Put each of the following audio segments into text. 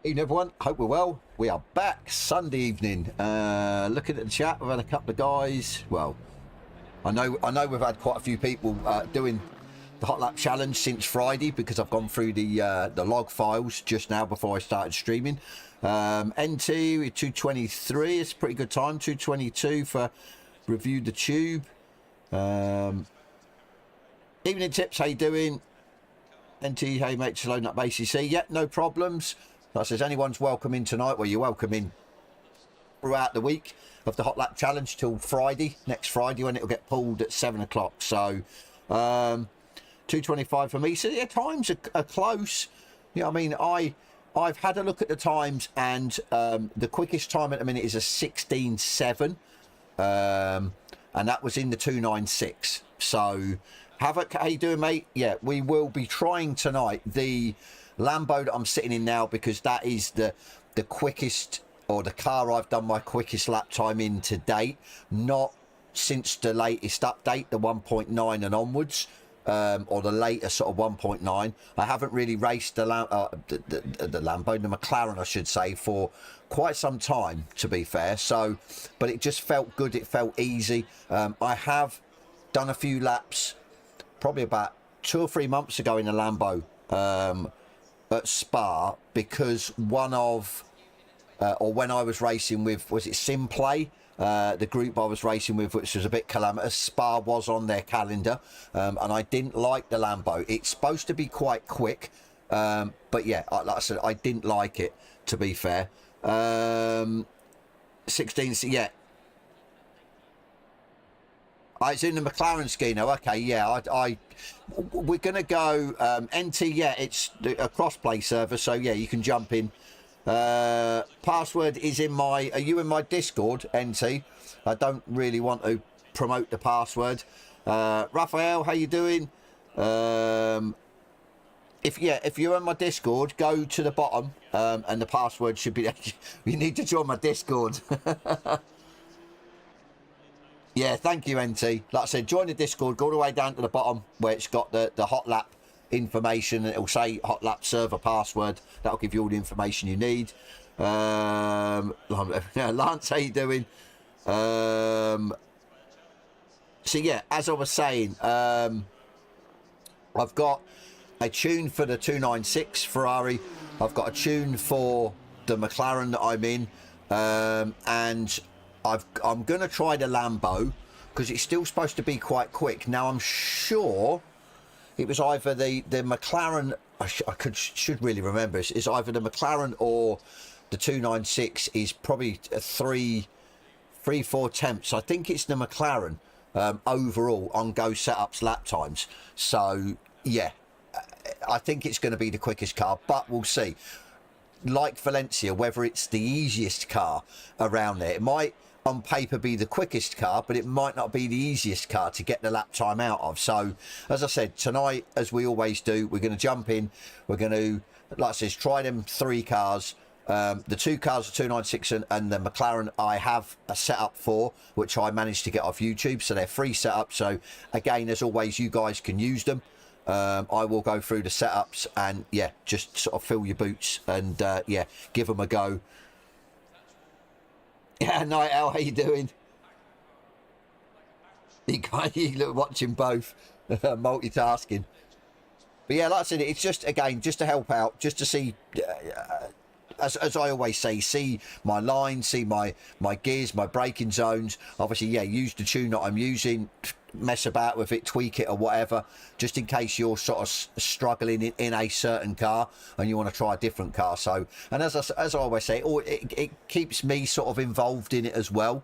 Evening everyone, hope we're well. We are back Sunday evening. Looking at the chat, we've had a couple of guys. Well, I know we've had quite a few people doing the HotLap challenge since Friday because I've gone through the log files just now before I started streaming. NT 223 is a pretty good time. 222 for Review the Tube. Evening Tips, how you doing? NT, hey mate, to loading up ACC. Yep, no problems. Like I says, anyone's welcome in tonight. Well, you're welcome in throughout the week of the HotLap challenge till Friday, next Friday, when it'll get pulled at 7 o'clock. So 2:25 for me. So yeah, times are close. You know, I mean, I've had a look at the times, and the quickest time at the minute is a 16.7, and that was in the 296. So Havoc, how you doing, mate? Yeah, we will be trying tonight the Lambo that I'm sitting in now, because that is the quickest, or the car I've done my quickest lap time in to date, not since the latest update, the 1.9 and onwards, or the later sort of 1.9. I haven't really raced the Lambo, the McLaren I should say, for quite some time, to be fair. So, but it just felt good, it felt easy. I have done a few laps probably about 2 or 3 months ago in a Lambo at Spa, because one of or when I was racing with, was it Simplay, the group I was racing with, which was a bit calamitous. Spa was on their calendar, and I didn't like the Lambo. It's supposed to be quite quick, but yeah, like I said, I didn't like it, to be fair. 16, yeah. It's in the McLaren ski now. Okay, yeah, we're gonna go NT. Yeah, it's a cross-play server, so yeah, you can jump in. Password is in my. Are you in my Discord, NT? I don't really want to promote the password. Raphael, how you doing? If you're on my Discord, go to the bottom, and the password should be there. You need to join my Discord. Yeah, thank you, NT. Like I said, join the Discord, go all the way down to the bottom where it's got the HotLap information, and it'll say HotLap server password. That'll give you all the information you need. Lance, how you doing? So yeah, as I was saying, I've got a tune for the 296 Ferrari. I've got a tune for the McLaren that I'm in, and I'm going to try the Lambo because it's still supposed to be quite quick. Now, I'm sure it was either the McLaren, should really remember, it's either the McLaren or the 296 is probably 3-4 temps. I think it's the McLaren overall on go setups lap times. So, yeah, I think it's going to be the quickest car, but we'll see. Like Valencia, whether it's the easiest car around there. It might on paper be the quickest car, but it might not be the easiest car to get the lap time out of. So as I said, tonight, as we always do, we're going to jump in, we're going to, like I said, try them 3 cars. The 2 cars, the 296 and the McLaren, I have a setup for, which I managed to get off YouTube, so they're free setups. So again, as always, you guys can use them. I will go through the setups and yeah, just sort of fill your boots and yeah, give them a go. Yeah, Night Owl, how you doing? You look watching both, multitasking. But yeah, like I said, it's just, again, just to help out, just to see, as I always say, see my lines, see my gears, my braking zones. Obviously, yeah, use the tune that I'm using, mess about with it, tweak it or whatever, just in case you're sort of struggling in a certain car and you want to try a different car. So, and as I always say, it keeps me sort of involved in it as well,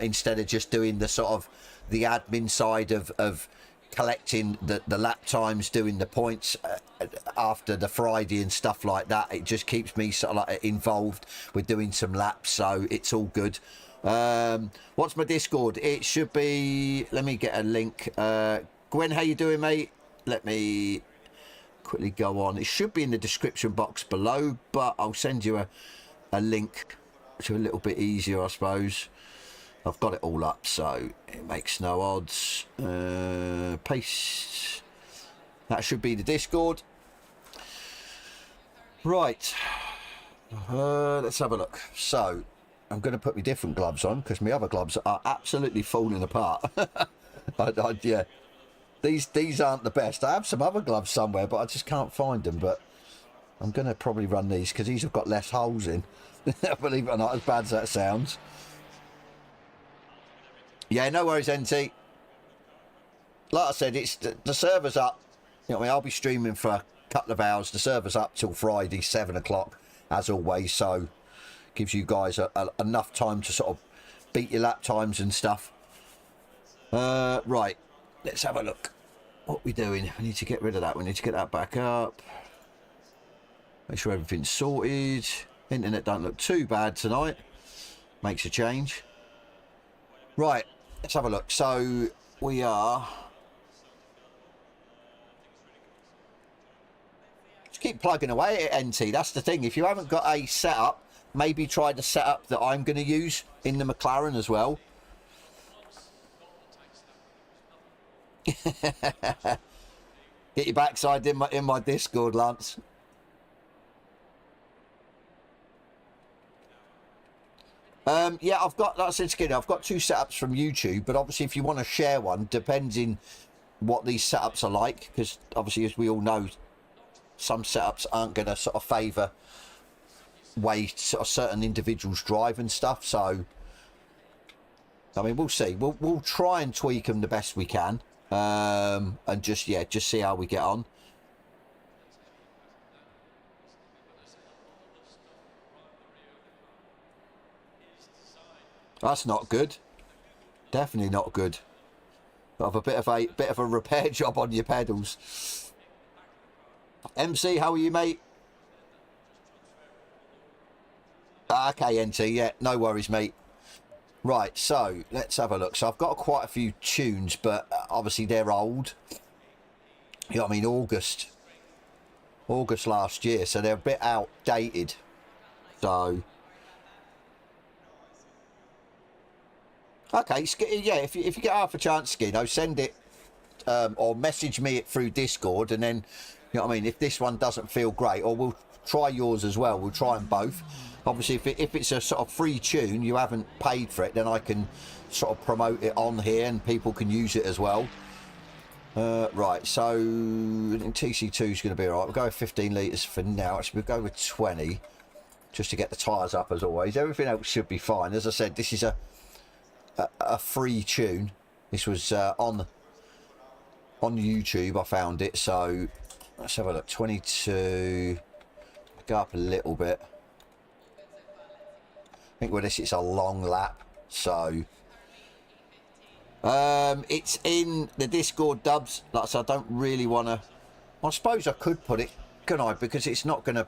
instead of just doing the sort of the admin side of collecting the lap times, doing the points after the Friday and stuff like that. It just keeps me sort of like involved with doing some laps, so it's all good. What's my Discord? It should be, let me get a link. Gwen, how you doing, mate? Let me quickly go on. It should be in the description box below, but I'll send you a link to a little bit easier, I suppose. I've got it all up, so it makes no odds. Paste. That should be the Discord. Right. Let's have a look. So I'm going to put my different gloves on because my other gloves are absolutely falling apart. Yeah, these aren't the best. I have some other gloves somewhere, but I just can't find them. But I'm going to probably run these because these have got less holes in. Believe it or not, as bad as that sounds. Yeah, no worries, NT. Like I said, it's the server's up. You know what I mean? I'll be streaming for a couple of hours. The server's up till Friday, 7 o'clock, as always. So gives you guys enough time to sort of beat your lap times and stuff. Right, let's have a look. What we doing? We need to get rid of that. We need to get that back up. Make sure everything's sorted. Internet don't look too bad tonight. Makes a change. Right, let's have a look. So we are... Just keep plugging away at NT. That's the thing. If you haven't got a setup, maybe try the setup that I'm going to use in the McLaren as well. Get your backside in my Discord, Lance. Yeah, I've got, like I said, Skinner, I've got two setups from YouTube, but obviously if you want to share one, depends in what these setups are like, because obviously, as we all know, some setups aren't going to sort of favour way sort of certain individuals drive and stuff. So I mean, we'll see. We'll try and tweak them the best we can, and just see how we get on. That's not good. Definitely not good. Have a bit of a repair job on your pedals. MC, how are you, mate? Okay, NT, yeah, no worries, mate. Right, so let's have a look. So I've got quite a few tunes, but obviously they're old. You know what I mean? August last year, so they're a bit outdated. So okay, yeah, if you get half a chance, Skino, send it or message me it through Discord, and then, you know what I mean, if this one doesn't feel great, or we'll try yours as well. We'll try them both. Obviously, if it's a sort of free tune, you haven't paid for it, then I can sort of promote it on here and people can use it as well. Right, so I think TC2 is going to be all right. We'll go with 15 litres for now. Actually, we'll go with 20 just to get the tyres up as always. Everything else should be fine. As I said, this is a free tune. This was on YouTube. I found it. So let's have a look. 22. Go up a little bit. I think with this it's a long lap, so it's in the Discord, dubs. Like I said, I don't really want to. I suppose I could put it, can I? Because it's not going to.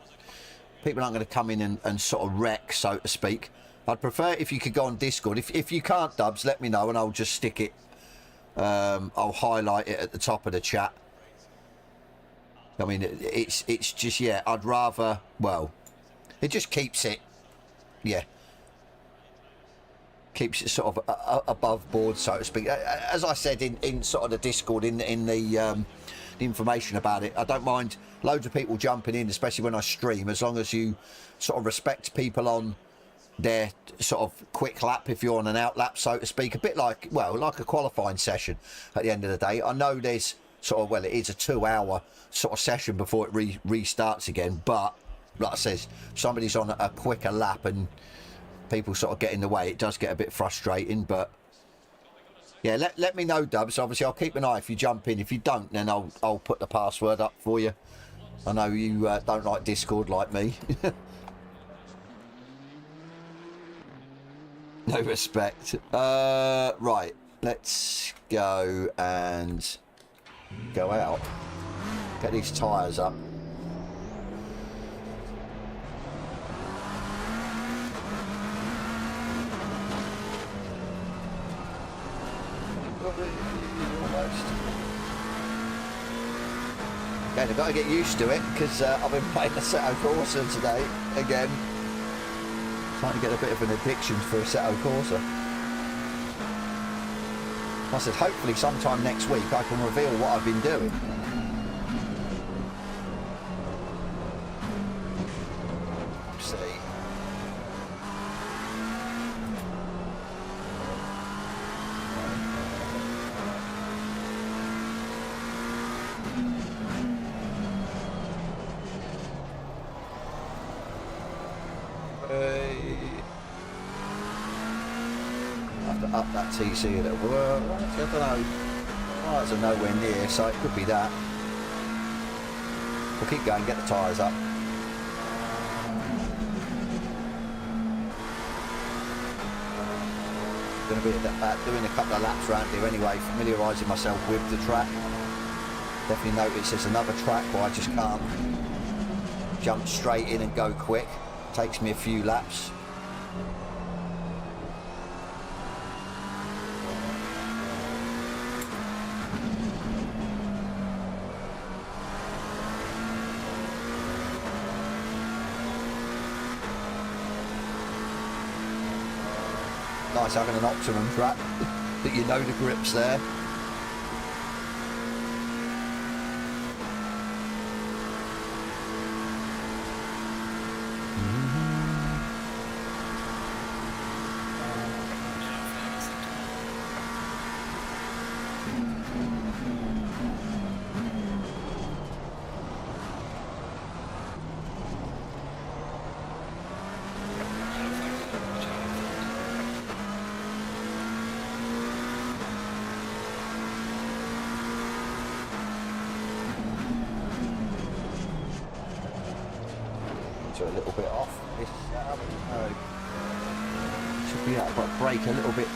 People aren't going to come in and sort of wreck, so to speak. I'd prefer if you could go on Discord. If you can't, dubs, let me know and I'll just stick it. I'll highlight it at the top of the chat. I mean, it's just, yeah, I'd rather, well, it just keeps it, yeah, keeps it sort of above board, so to speak. As I said in sort of the Discord, in the information about it, I don't mind loads of people jumping in, especially when I stream, as long as you sort of respect people on their sort of quick lap, if you're on an out lap, so to speak, a bit like, well, like a qualifying session at the end of the day. I know there's sort of, well, it is a 2-hour sort of session before it restarts again, but like I says, somebody's on a quicker lap and people sort of get in the way, it does get a bit frustrating. But yeah, let me know, dubs. Obviously I'll keep an eye if you jump in. If you don't, then I'll put the password up for you. I know you don't like Discord like me. No respect. Right, let's go and go out, get these tyres up. Almost. Again, I've got to get used to it because I've been playing Assetto Corsa today again. Trying to get a bit of an addiction for Assetto Corsa. I said hopefully sometime next week I can reveal what I've been doing. Let's see. have to up that TC a little bit. Well, I don't know. Tyres are nowhere near, so it could be that. We'll keep going, get the tyres up. Going to be doing a couple of laps around here anyway, familiarising myself with the track. Definitely notice there's another track where I just can't jump straight in and go quick. Takes me a few laps. Nice having an optimum track that you know the grip's there. A little bit off this should be out, but brake a little bit.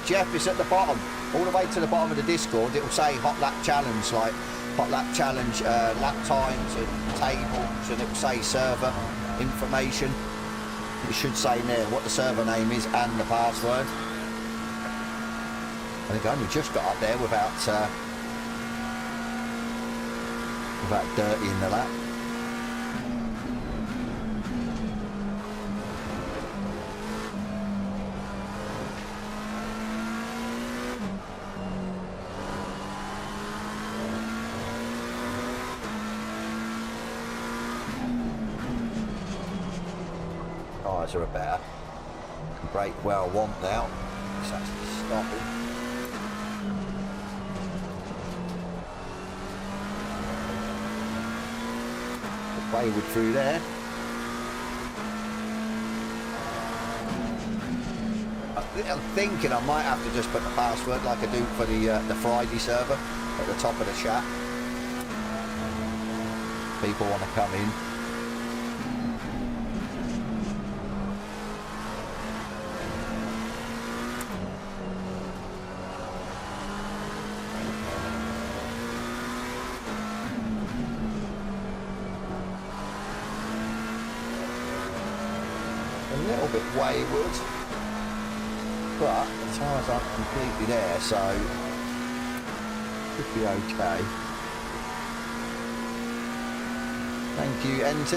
Jeff is at the bottom, all the way to the bottom of the Discord. It will say HotLap Challenge, like HotLap Challenge lap times and tables, and it will say server information. It should say in there what the server name is and the password. I think I only just got up there without dirtying the lap. Tyres are about. Can brake where I want now. It's actually stopping. Wayward through there. I'm thinking I might have to just put the password like I do for the Friday server at the top of the chat. People want to come in. Wayward, but the tyres aren't completely there, so should be okay. Thank you, NT.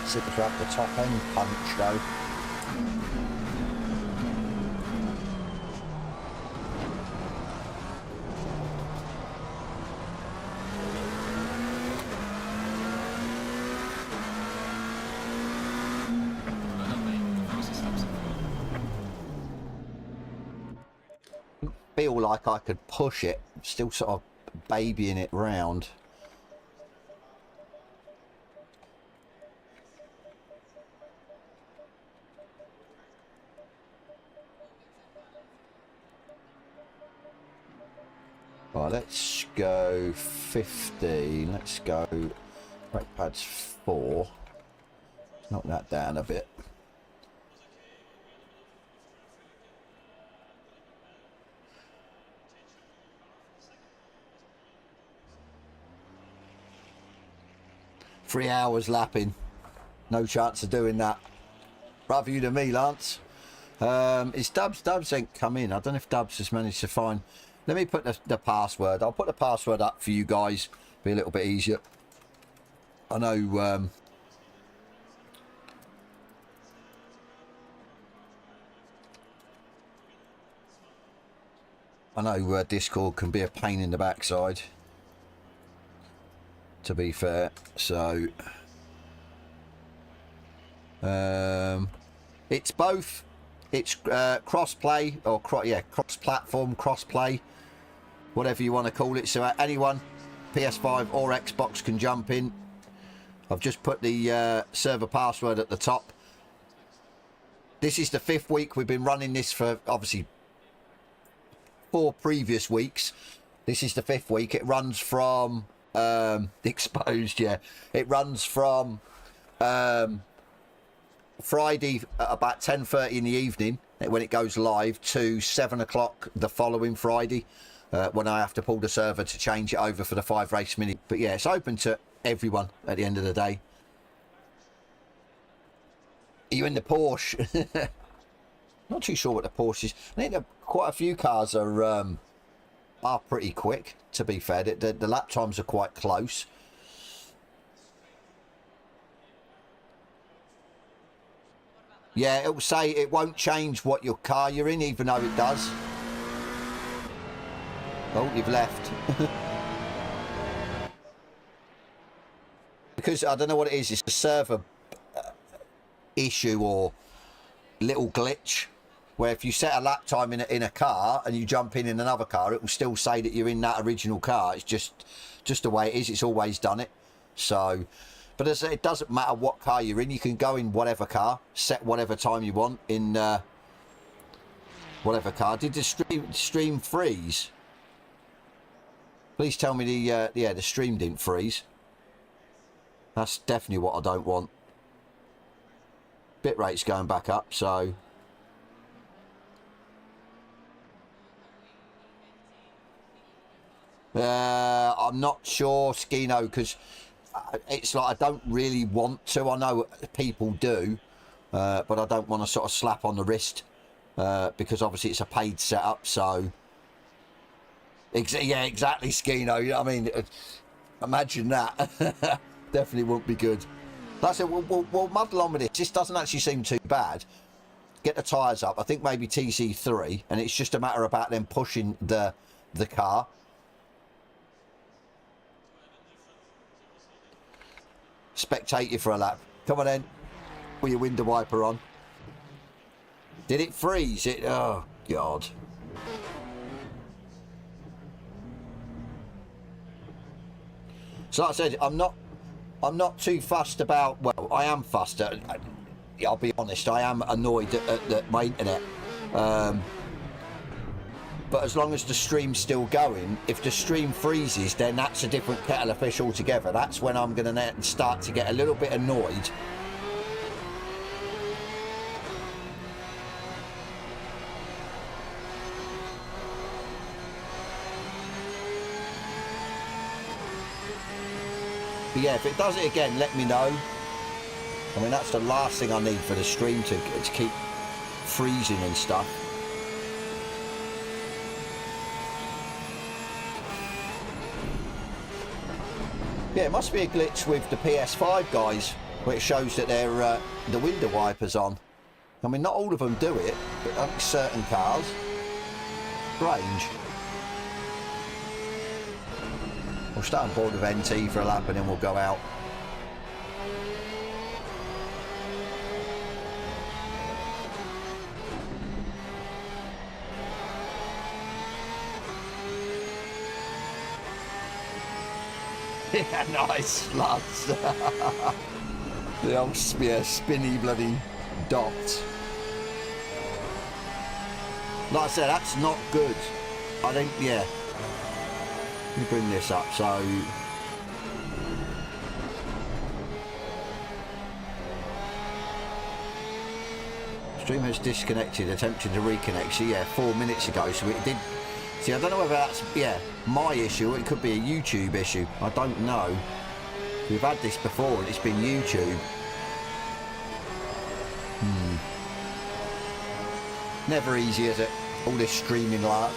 It's to have the top end punch though. Feel like I could push it, still sort of babying it round. Right, let's go 15. Let's go brake pads 4. Knock that down a bit. Three hours lapping, no chance of doing that. Rather you than me, Lance. It's Dubs ain't come in. I don't know if Dubs has managed to find. Let me put the password. I'll put the password up for you guys. Be a little bit easier. I know. I know Discord can be a pain in the backside, to be fair, so it's both It's cross-play, or cross-platform, cross-play, whatever you want to call it. So anyone, PS5 or Xbox, can jump in. I've just put the server password at the top. This is the 5th week. We've been running this for, obviously, 4 previous weeks. This is the 5th week. It runs from... exposed, yeah. It runs from Friday at about 10:30 in the evening, when it goes live, to 7 o'clock the following Friday, when I have to pull the server to change it over for the 5 race mini. But yeah, it's open to everyone at the end of the day. Are you in the Porsche? Not too sure what the Porsche is. I think quite a few cars are pretty quick, to be fair. The lap times are quite close. Yeah, it will say it won't change what your car you're in, even though it does. Oh, you've left. Because I don't know what it is. It's a server issue or little glitch, where if you set a lap time in a car and you jump in another car, it will still say that you're in that original car. It's just the way it is. It's always done it. So, but as it doesn't matter what car you're in. You can go in whatever car, set whatever time you want in whatever car. Did the stream freeze? Please tell me the stream didn't freeze. That's definitely what I don't want. Bitrate's going back up, so... I'm not sure, Skino, because it's like I don't really want to. I know people do, but I don't want to sort of slap on the wrist, because obviously it's a paid setup. So, yeah, exactly, Skino. You know what I mean? Imagine that. Definitely wouldn't be good. Like I said, we'll muddle on with this. This doesn't actually seem too bad. Get the tyres up. I think maybe TC3, and it's just a matter about them pushing the car. Spectate you for a lap. Come on then, with your window wiper on. Did it freeze? Oh God. So like I said, I'm not too fussed about. Well, I am fussed. I'll be honest. I am annoyed at my internet. But as long as the stream's still going, if the stream freezes, then that's a different kettle of fish altogether. That's when I'm going to start to get a little bit annoyed. But yeah, if it does it again, let me know. I mean, that's the last thing I need for the stream to keep freezing and stuff. Yeah, it must be a glitch with the PS5 guys, where it shows that they're the window wipers on. I mean, not all of them do it, but I think certain cars. Strange. We'll start on board with NT for a lap and then we'll go out. Yeah, nice, lads. The old spinny bloody dot. Like I said, that's not good. I think, yeah. Let me bring this up, so... Stream has disconnected, attempting to reconnect. So yeah, 4 minutes ago, so it did... See, I don't know whether that's, yeah, my issue, or it could be a YouTube issue. I don't know. We've had this before and it's been YouTube. Never easy, is it? All this streaming lark.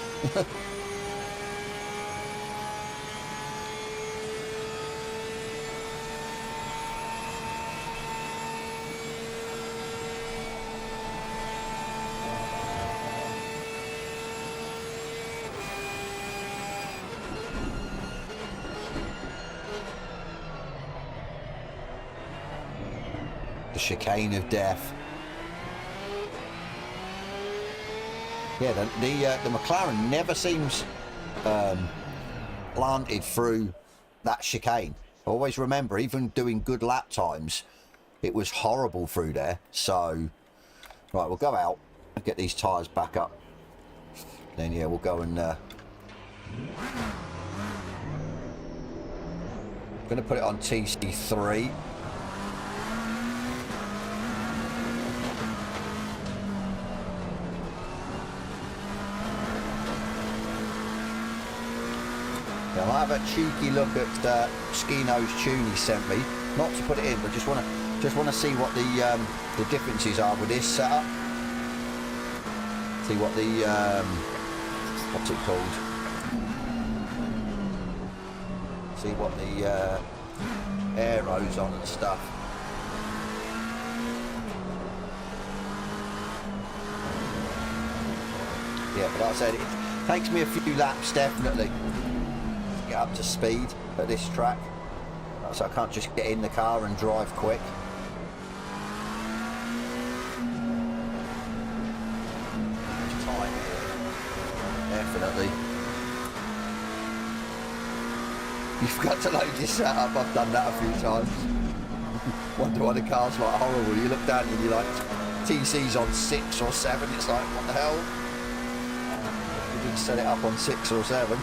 The chicane of death. Yeah, the McLaren never seems planted through that chicane. Always remember, even doing good lap times, it was horrible through there. So, right, we'll go out and get these tyres back up. Then, yeah, we'll go and... going to put it on TC3. I'll have a cheeky look at Skino's tune he sent me. Not to put it in, but just want to see what the differences are with this setup. See what the what's it called? See what the aero's on and stuff. Yeah, but like I said, it takes me a few laps definitely. Get up to speed at this track, so I can't just get in the car and drive quick. Time here, definitely. You've got to load your setup. I've done that a few times. Wonder why the car's like horrible. You look down and you're like, TC's on 6 or 7. It's like, what the hell? You didn't set it up on 6 or 7.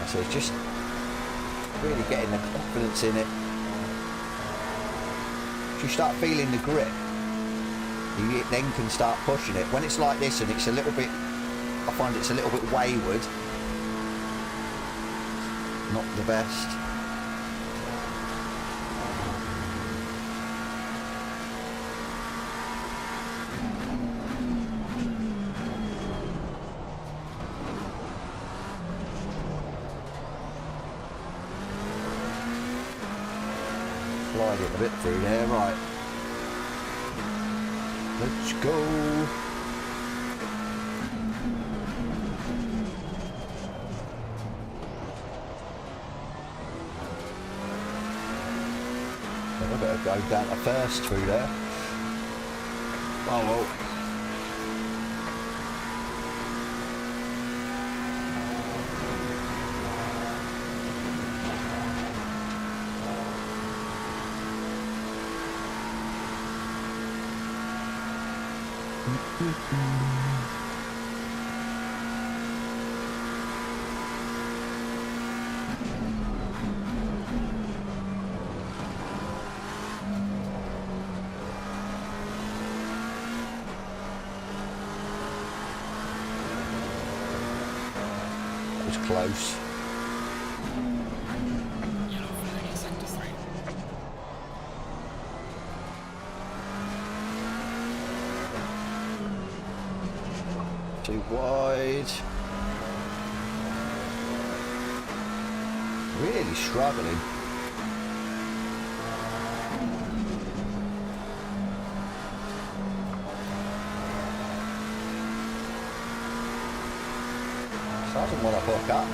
So it's just really getting the confidence in it. If you start feeling the grip, you then can start pushing it. When it's like this and it's a little bit, I find it's a little bit wayward, not the best. Slide it a bit through there, right. Let's go. I better go down to first through there. Oh well. That was close. Too wide. Really struggling. Doesn't want to hook up.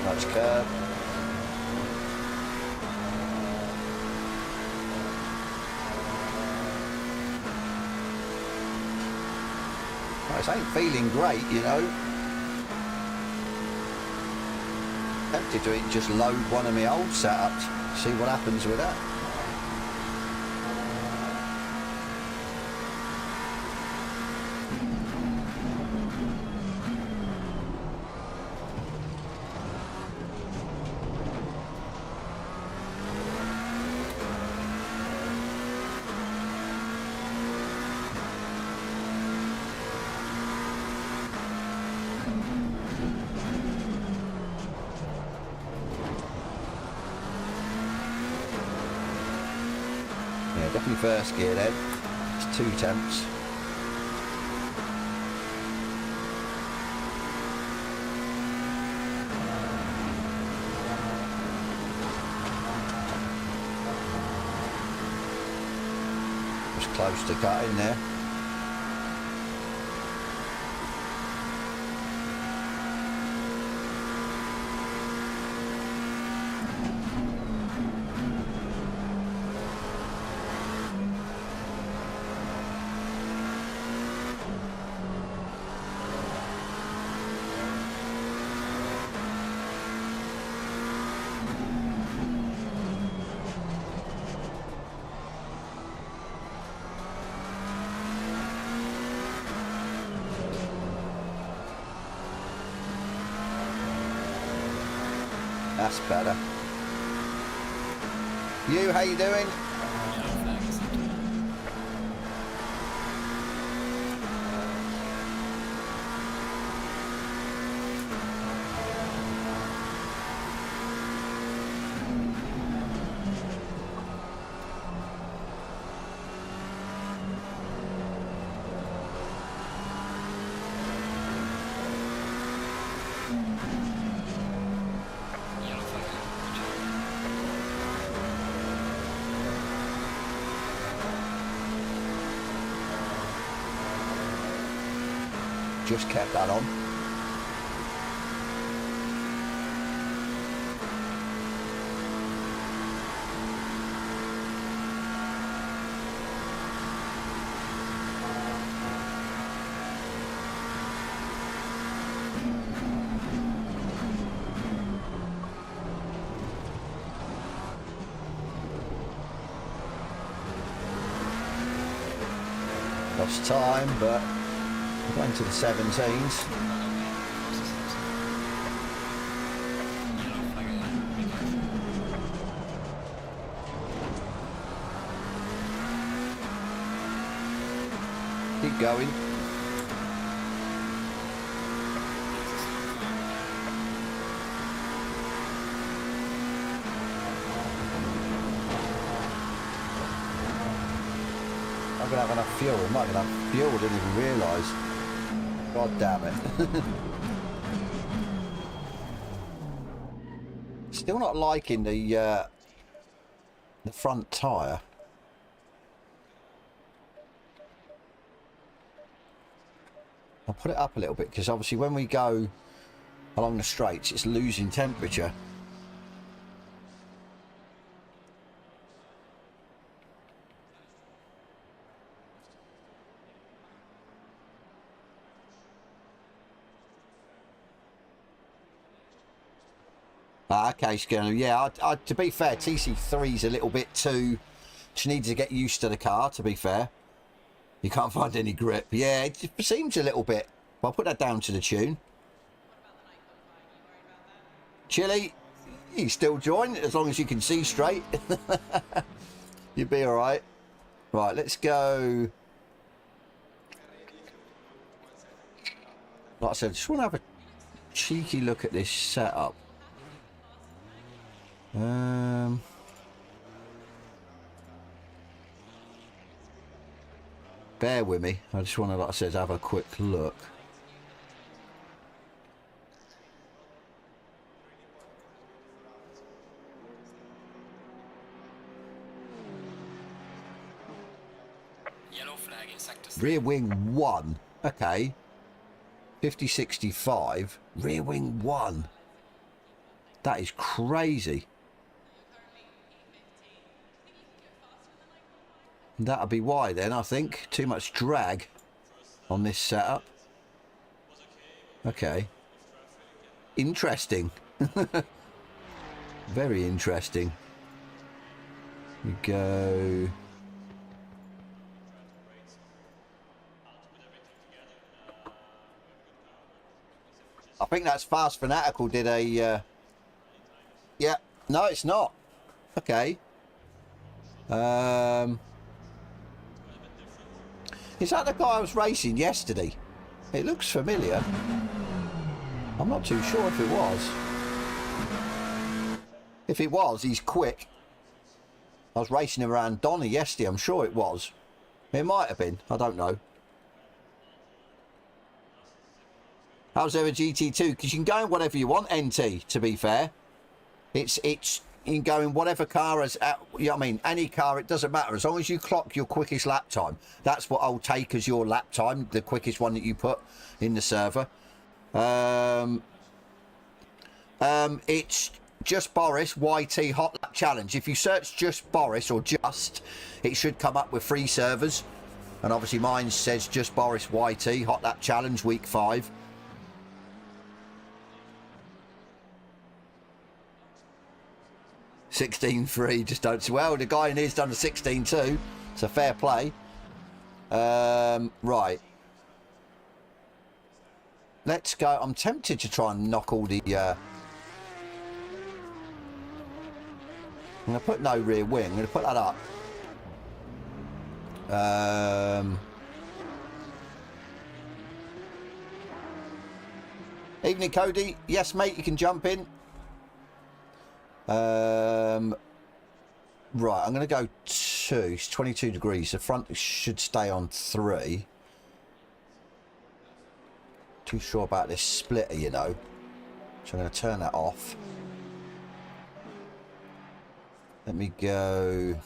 Much curb. This ain't feeling great, you know. Tempted to just load one of my old setups, see what happens with that. Definitely first gear then. It's 2 temps. Just close to cutting there. That's better. You, how you doing? Just kept that on. Lost time, but going to the 17s. Keep going. I'm gonna have enough fuel. I might have enough fuel, didn't even realise. God damn it. Still not liking the front tyre. I'll put it up a little bit because obviously when we go along the straights it's losing temperature. Okay, Skinner. Yeah, to be fair, TC3's a little bit too... She needs to get used to the car, to be fair. You can't find any grip. Yeah, it seems a little bit. I'll put that down to the tune. Chili, you still join, as long as you can see straight. You'll be alright. Right, let's go... Like I said, I just want to have a cheeky look at this setup. Bear with me. I just want to, like I said, have a quick look. Yellow flag in sector. Rear wing 1. Okay. 5065. Rear wing 1. That is crazy. That'll be why then, I think. Too much drag on this setup. Okay. Interesting. Very interesting. We go... I think that's Fast Fanatical did a... Yeah. No, it's not. Okay. Is that the guy I was racing yesterday? It looks familiar. I'm not too sure if it was. If it was, he's quick. I was racing him around Donny yesterday, I'm sure it was. It might have been, I don't know. How's there a GT2? Because you can go in whatever you want, NT, to be fair. It's you can go in whatever car as, you know what I mean, any car, it doesn't matter. As long as you clock your quickest lap time. That's what I'll take as your lap time, the quickest one that you put in the server. It's Just Boris YT HotLap Challenge. If you search Just Boris or Just, it should come up with 3 servers. And obviously mine says Just Boris YT HotLap Challenge week 5. $16.3, just don't see. Well, the guy in here's done a 16.2, so fair play. Right. Let's go. I'm tempted to try and knock all the... I'm going to put no rear wing. I'm going to put that up. Evening, Cody. Yes, mate, you can jump in. Right, I'm going to go 2. It's 22 degrees. The front should stay on 3. Too sure about this splitter, you know. So I'm going to turn that off. Let me go.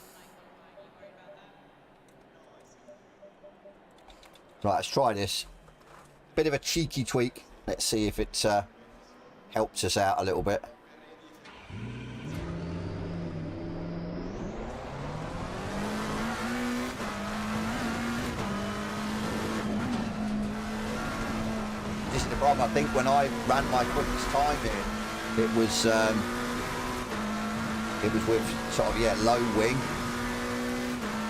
Right, let's try this. Bit of a cheeky tweak. Let's see if it helps us out a little bit. This is the problem. I think when I ran my quickest time here, it was with sort of, yeah, low wing.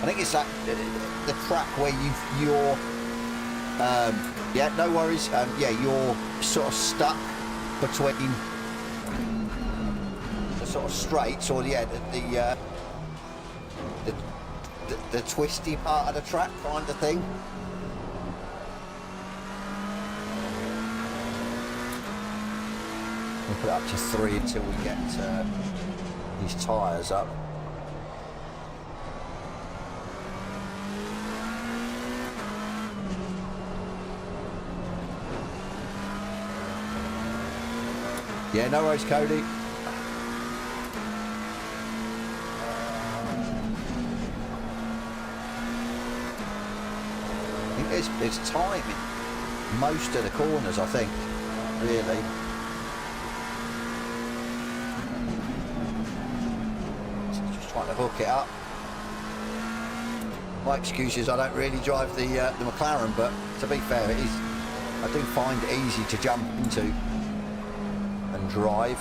I think it's like the track where you're yeah, no worries. Yeah, you're sort of stuck between the sort of straights, or yeah, the twisty part of the track kind of thing. We'll put it up to 3 until we get these tyres up. Yeah, no worries, Cody. I think it's time in most of the corners, I think, really. Just trying to hook it up. My excuse is I don't really drive the McLaren, but to be fair, it is. I do find it easy to jump into and drive.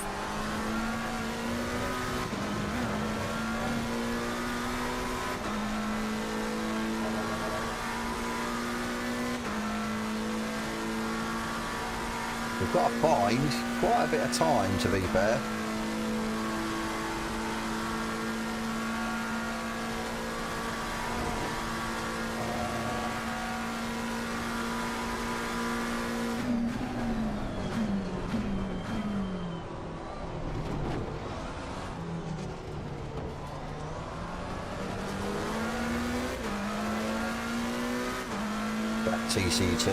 We've got to find quite a bit of time, to be fair. TC2.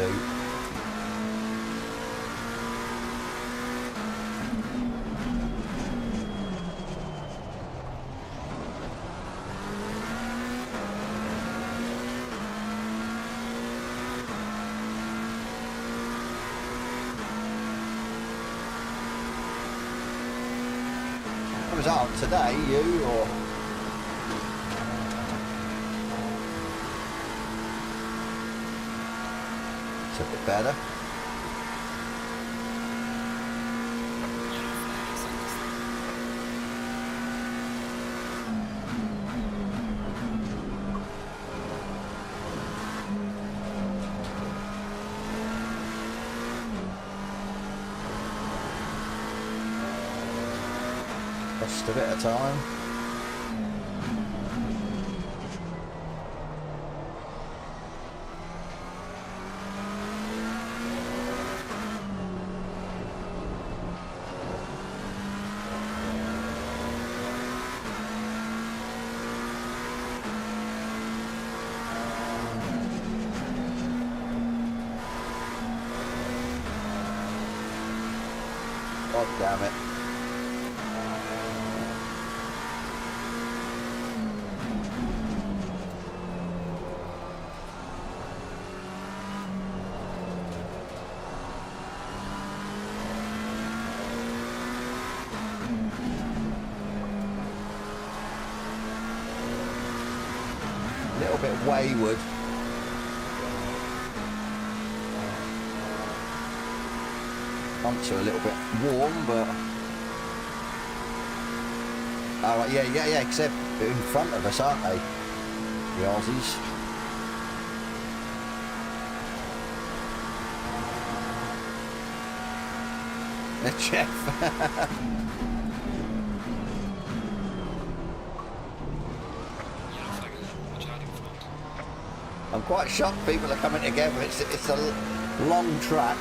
What was out today, you or? A bit better. Just a bit of time. God damn it. A little bit wayward. Pumps are a little bit warm, but oh yeah, because they're in front of us, aren't they, the Aussies? Jeff. I'm quite shocked people are coming together. It's a long track.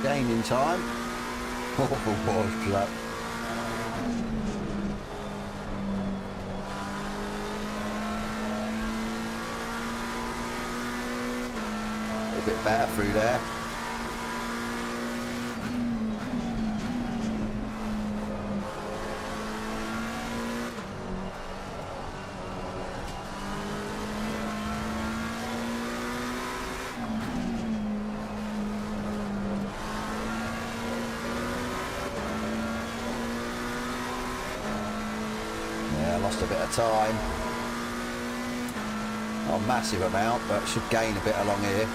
Gaining time. Oh, boy, that. A little bit better through there. A bit of time, not a massive amount, but should gain a bit along here.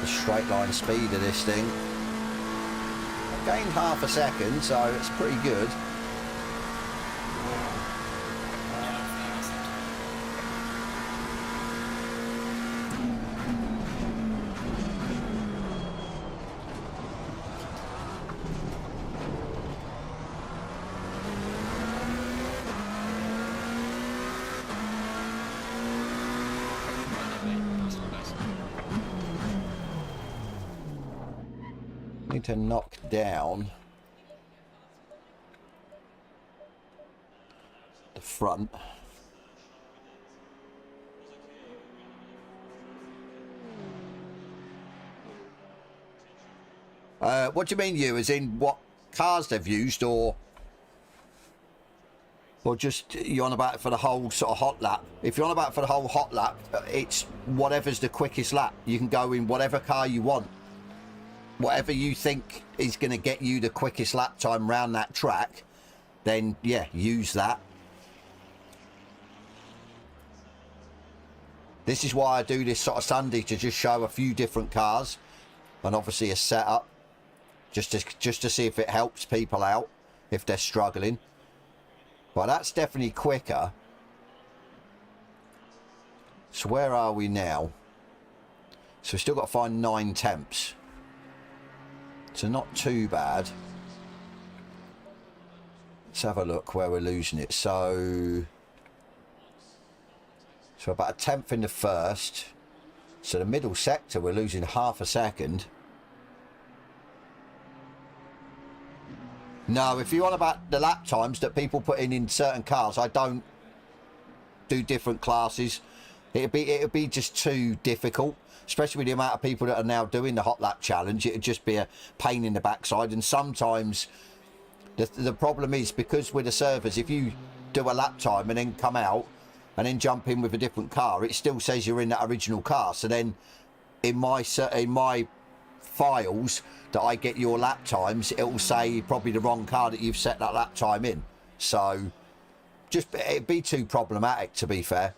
The straight line speed of this thing, I gained half a second, so it's pretty good. To knock down the front. What do you mean, you? As in what cars they've used, or just you're on about it for the whole sort of hot lap? If you're on about it for the whole hot lap, it's whatever's the quickest lap. You can go in whatever car you want. Whatever you think is going to get you the quickest lap time around that track, then yeah, use that. This is why I do this sort of Sunday, to just show a few different cars and obviously a setup, just to see if it helps people out if they're struggling. But that's definitely quicker. So where are we now? So we've still got to find 9 temps. So not too bad. Let's have a look where we're losing it. So about a tenth in the first. So the middle sector, we're losing half a second. No, if you're on about the lap times that people put in certain cars, I don't do different classes. It'd be just too difficult, especially with the amount of people that are now doing the hot lap challenge. It'd just be a pain in the backside. And sometimes the problem is, because with the servers, if you do a lap time and then come out, and then jump in with a different car, it still says you're in that original car. So then in my files that I get your lap times, it will say probably the wrong car that you've set that lap time in. So just, it'd be too problematic, to be fair.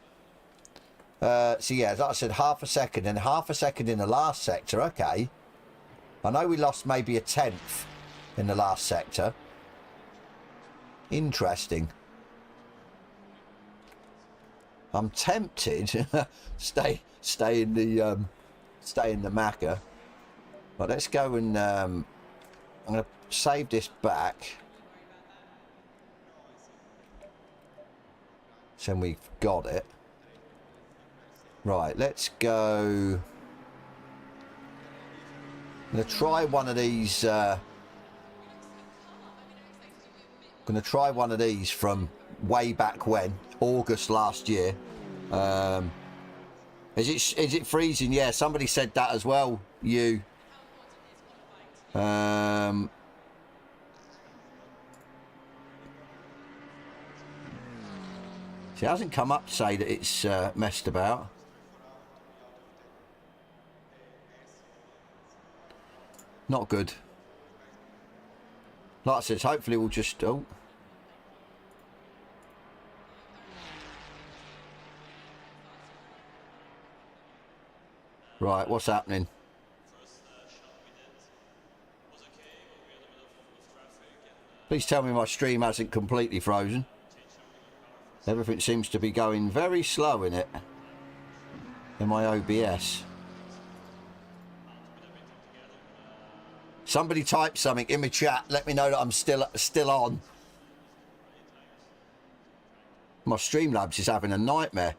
So yeah, like I said, half a second and half a second in the last sector. Okay, I know we lost maybe a tenth in the last sector. Interesting. I'm tempted stay in the Macca. But let's go and I'm gonna save this back. So we've got it. Right, let's go. I'm gonna try one of these. Gonna try one of these from way back when, August last year. Is it freezing? Yeah, somebody said that as well. You. See, it hasn't come up to say that it's messed about. Not good. Like I said, hopefully we'll just... Oh. Right, what's happening? Please tell me my stream hasn't completely frozen. Everything seems to be going very slow in it. In my OBS. Somebody type something in the chat. Let me know that I'm still on. My Streamlabs is having a nightmare.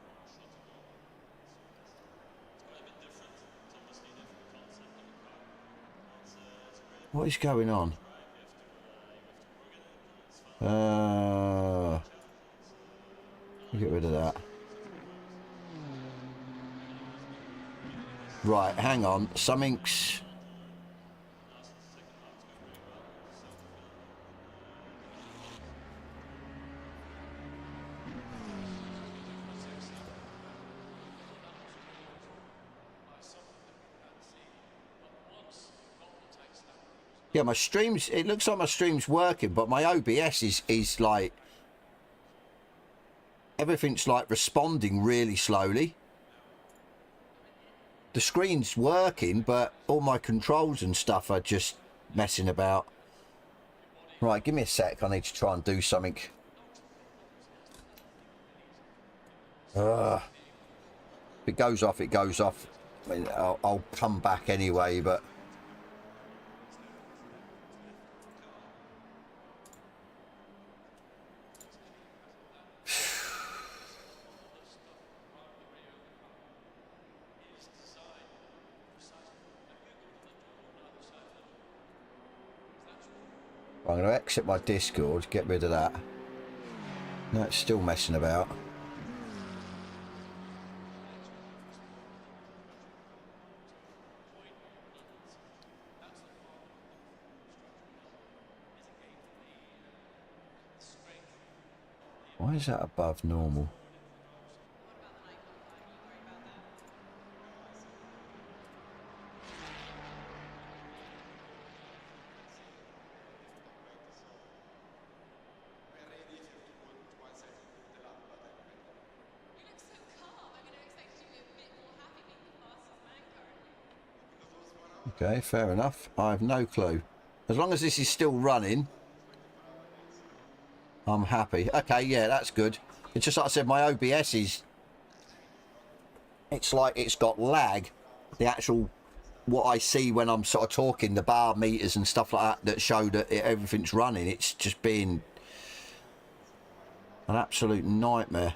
What is going on? Get rid of that. Right, hang on. Something's... Yeah, my streams, it looks like my stream's working, but my OBS is like, everything's like responding really slowly. The screen's working, but all my controls and stuff are just messing about. Right, give me a sec, I need to try and do something. If it goes off, it goes off. I mean, I'll come back anyway, but... I'm going to exit my Discord, get rid of that. No, it's still messing about. Why is that above normal? Okay, fair enough. I have no clue. As long as this is still running, I'm happy. Okay, yeah, that's good. It's just like I said, my OBS is... It's like it's got lag. The actual... What I see when I'm sort of talking, the bar meters and stuff like that show that everything's running. It's just been an absolute nightmare.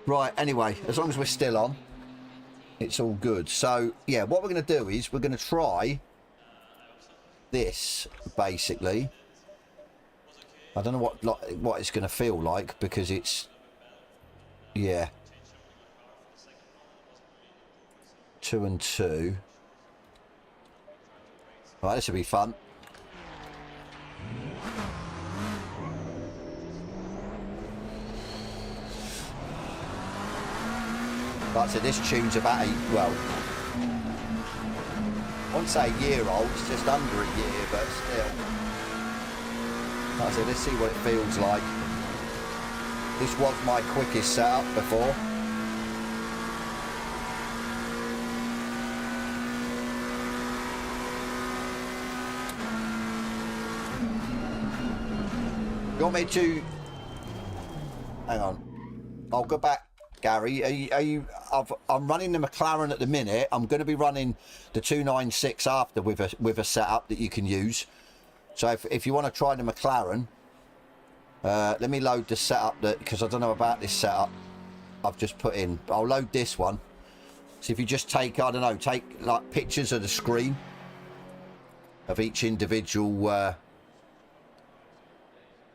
Right, anyway, as long as we're still on, it's all good. So, yeah, what we're going to do is we're going to try this, basically. I don't know what it's going to feel like, because it's... Yeah. 2 and 2. Right, this will be fun. Like I said, this tune's about well, I wouldn't say a year old, it's just under a year, but still. Like I said, let's see what it feels like. This was my quickest setup before. You want me to... Hang on. I'll go back, Gary. I'm running the McLaren at the minute. I'm going to be running the 296 after with a setup that you can use. So if you want to try the McLaren, let me load the setup because I don't know about this setup I've just put in. I'll load this one. So if you just take, I don't know, take like pictures of the screen of each individual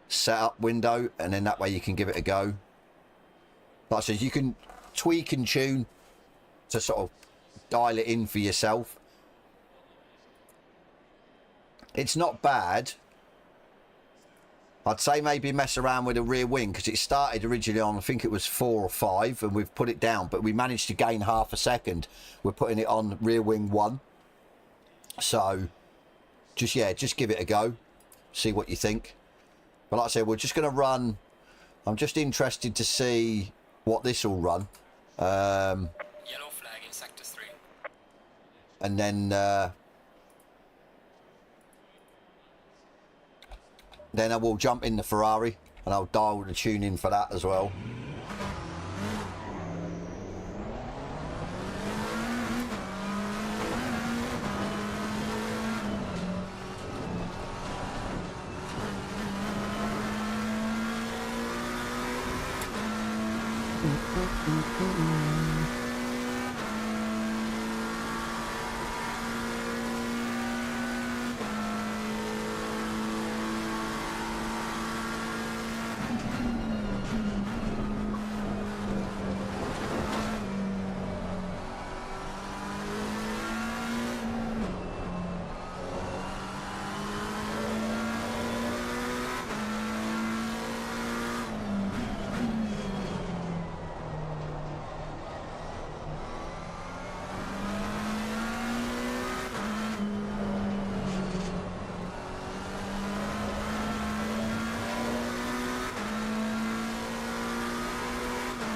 setup window, and then that way you can give it a go. Like I said, you can tweak and tune to sort of dial it in for yourself. It's not bad. I'd say maybe mess around with the rear wing, because it started originally on, I think it was 4 or 5, and we've put it down, but we managed to gain half a second. We're putting it on rear wing 1. So just, yeah, just give it a go, see what you think. But like I said, we're just going to run. I'm just interested to see what this will run. Yellow flag in sector 3. And then I will jump in the Ferrari and I'll dial the tune in for that as well.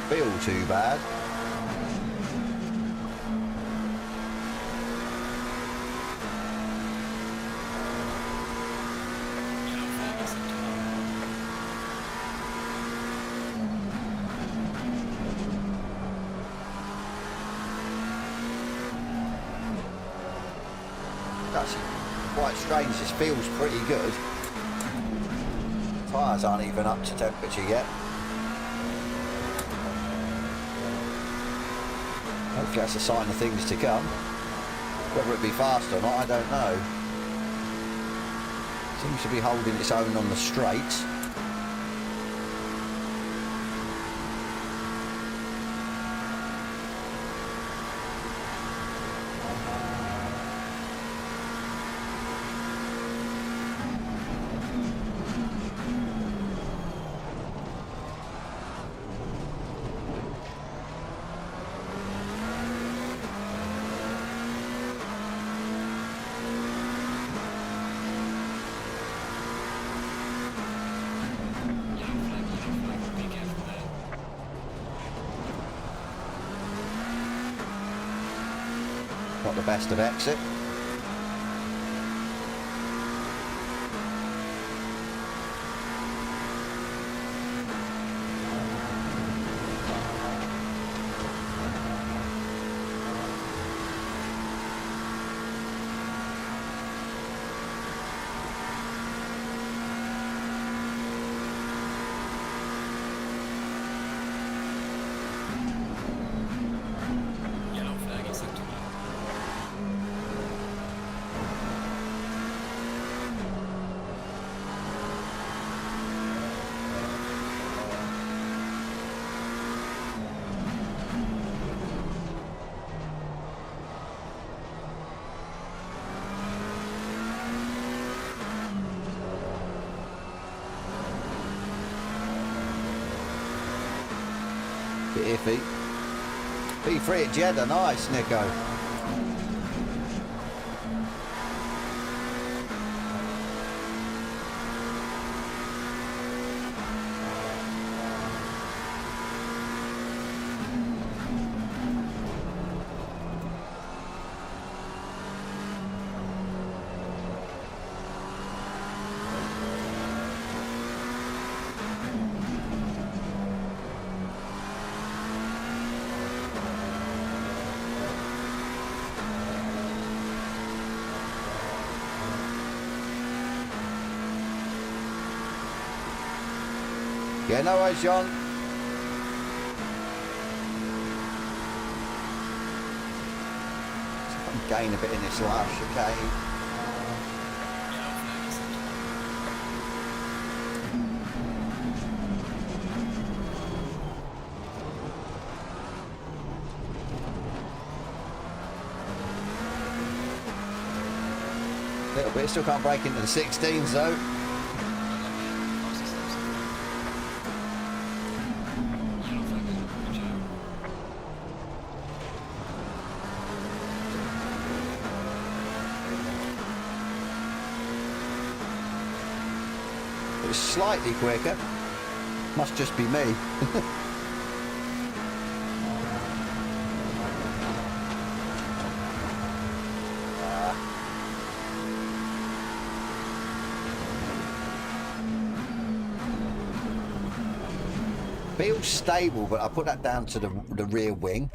Feel too bad. Yellow flag in sector 1. That's quite strange. This feels pretty good. Tyres aren't even up to temperature yet. Hopefully that's a sign of things to come. Whether it be fast or not, I don't know. Seems to be holding its own on the straights. Not the best of exit. Yellow flag in sector 1. Bit iffy. P3 at Jeddah, nice, Nico. Yeah, no worries, John. See if I can gain a bit in this last chicane. Little bit, still can't break into the 16s though. It's slightly quicker. Must just be me. Feels stable, but I put that down to the rear wing.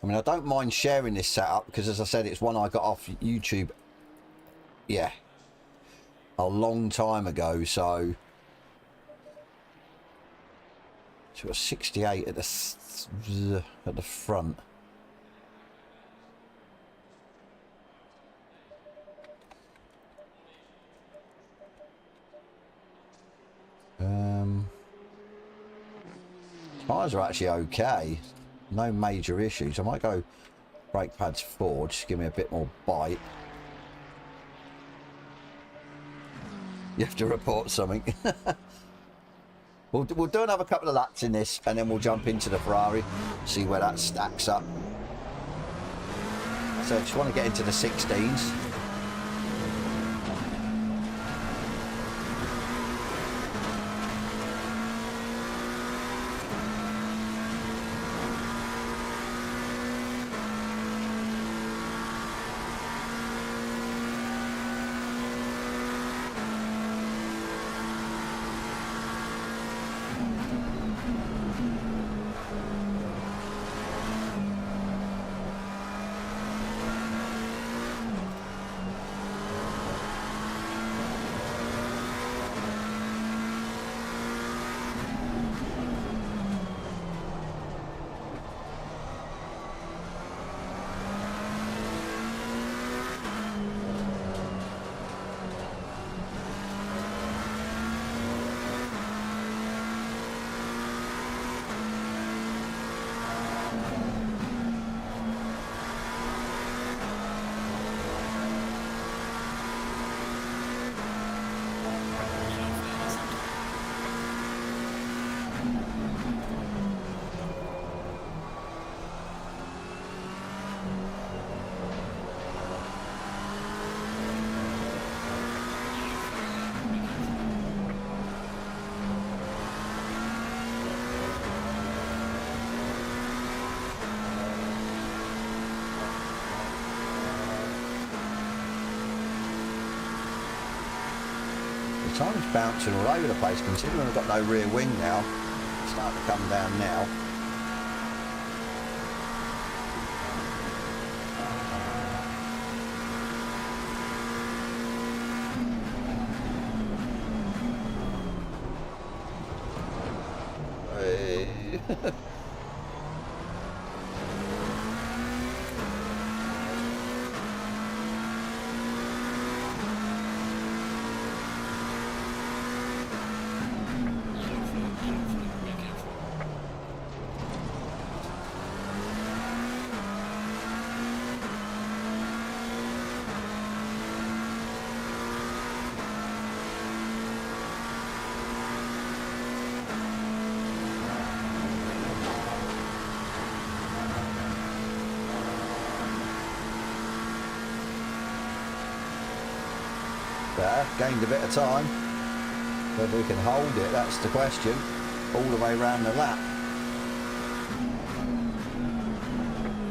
I mean, I don't mind sharing this setup because, as I said, it's one I got off YouTube. Yeah. A long time ago, so it was 68 at the front. Tires are actually okay, no major issues. I might go brake pads forward, just give me a bit more bite. You have to report something. We'll do another couple of laps in this, and then we'll jump into the Ferrari, see where that stacks up. So I just want to get into the 16s. Time's bouncing all over the place, considering I've got no rear wing now. It's starting to come down now. Hey. There, gained a bit of time. Whether we can hold it, that's the question. All the way around the lap.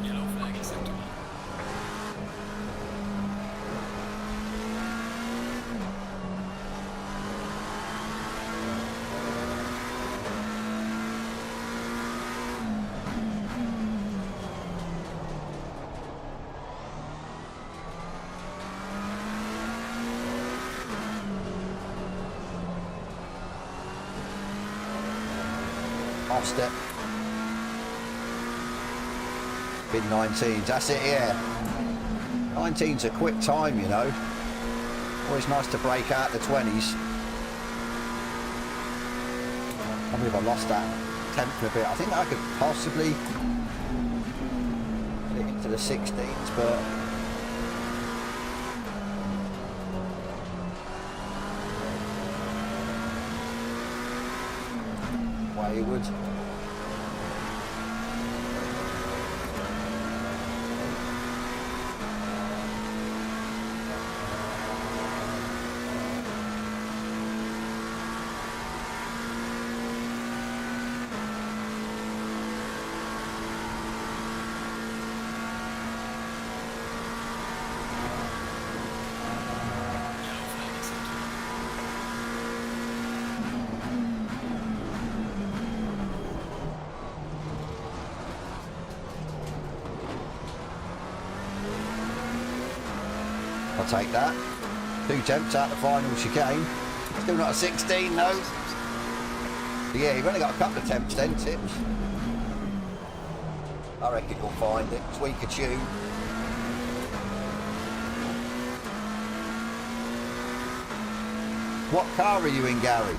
Yellow flag in sector 1. Lost it. Bid 19s, that's it, yeah. 19's a quick time, you know. Always nice to break out the 20s. I believe I lost that tenth a bit. I think I could possibly get it into the 16s, but wayward. I'll take that. 2 temps out the final chicane. Still not a 16 though. So yeah, you've only got a couple of temps then, Tips. I reckon you'll find it. Tweak a tune. What car are you in, Gary?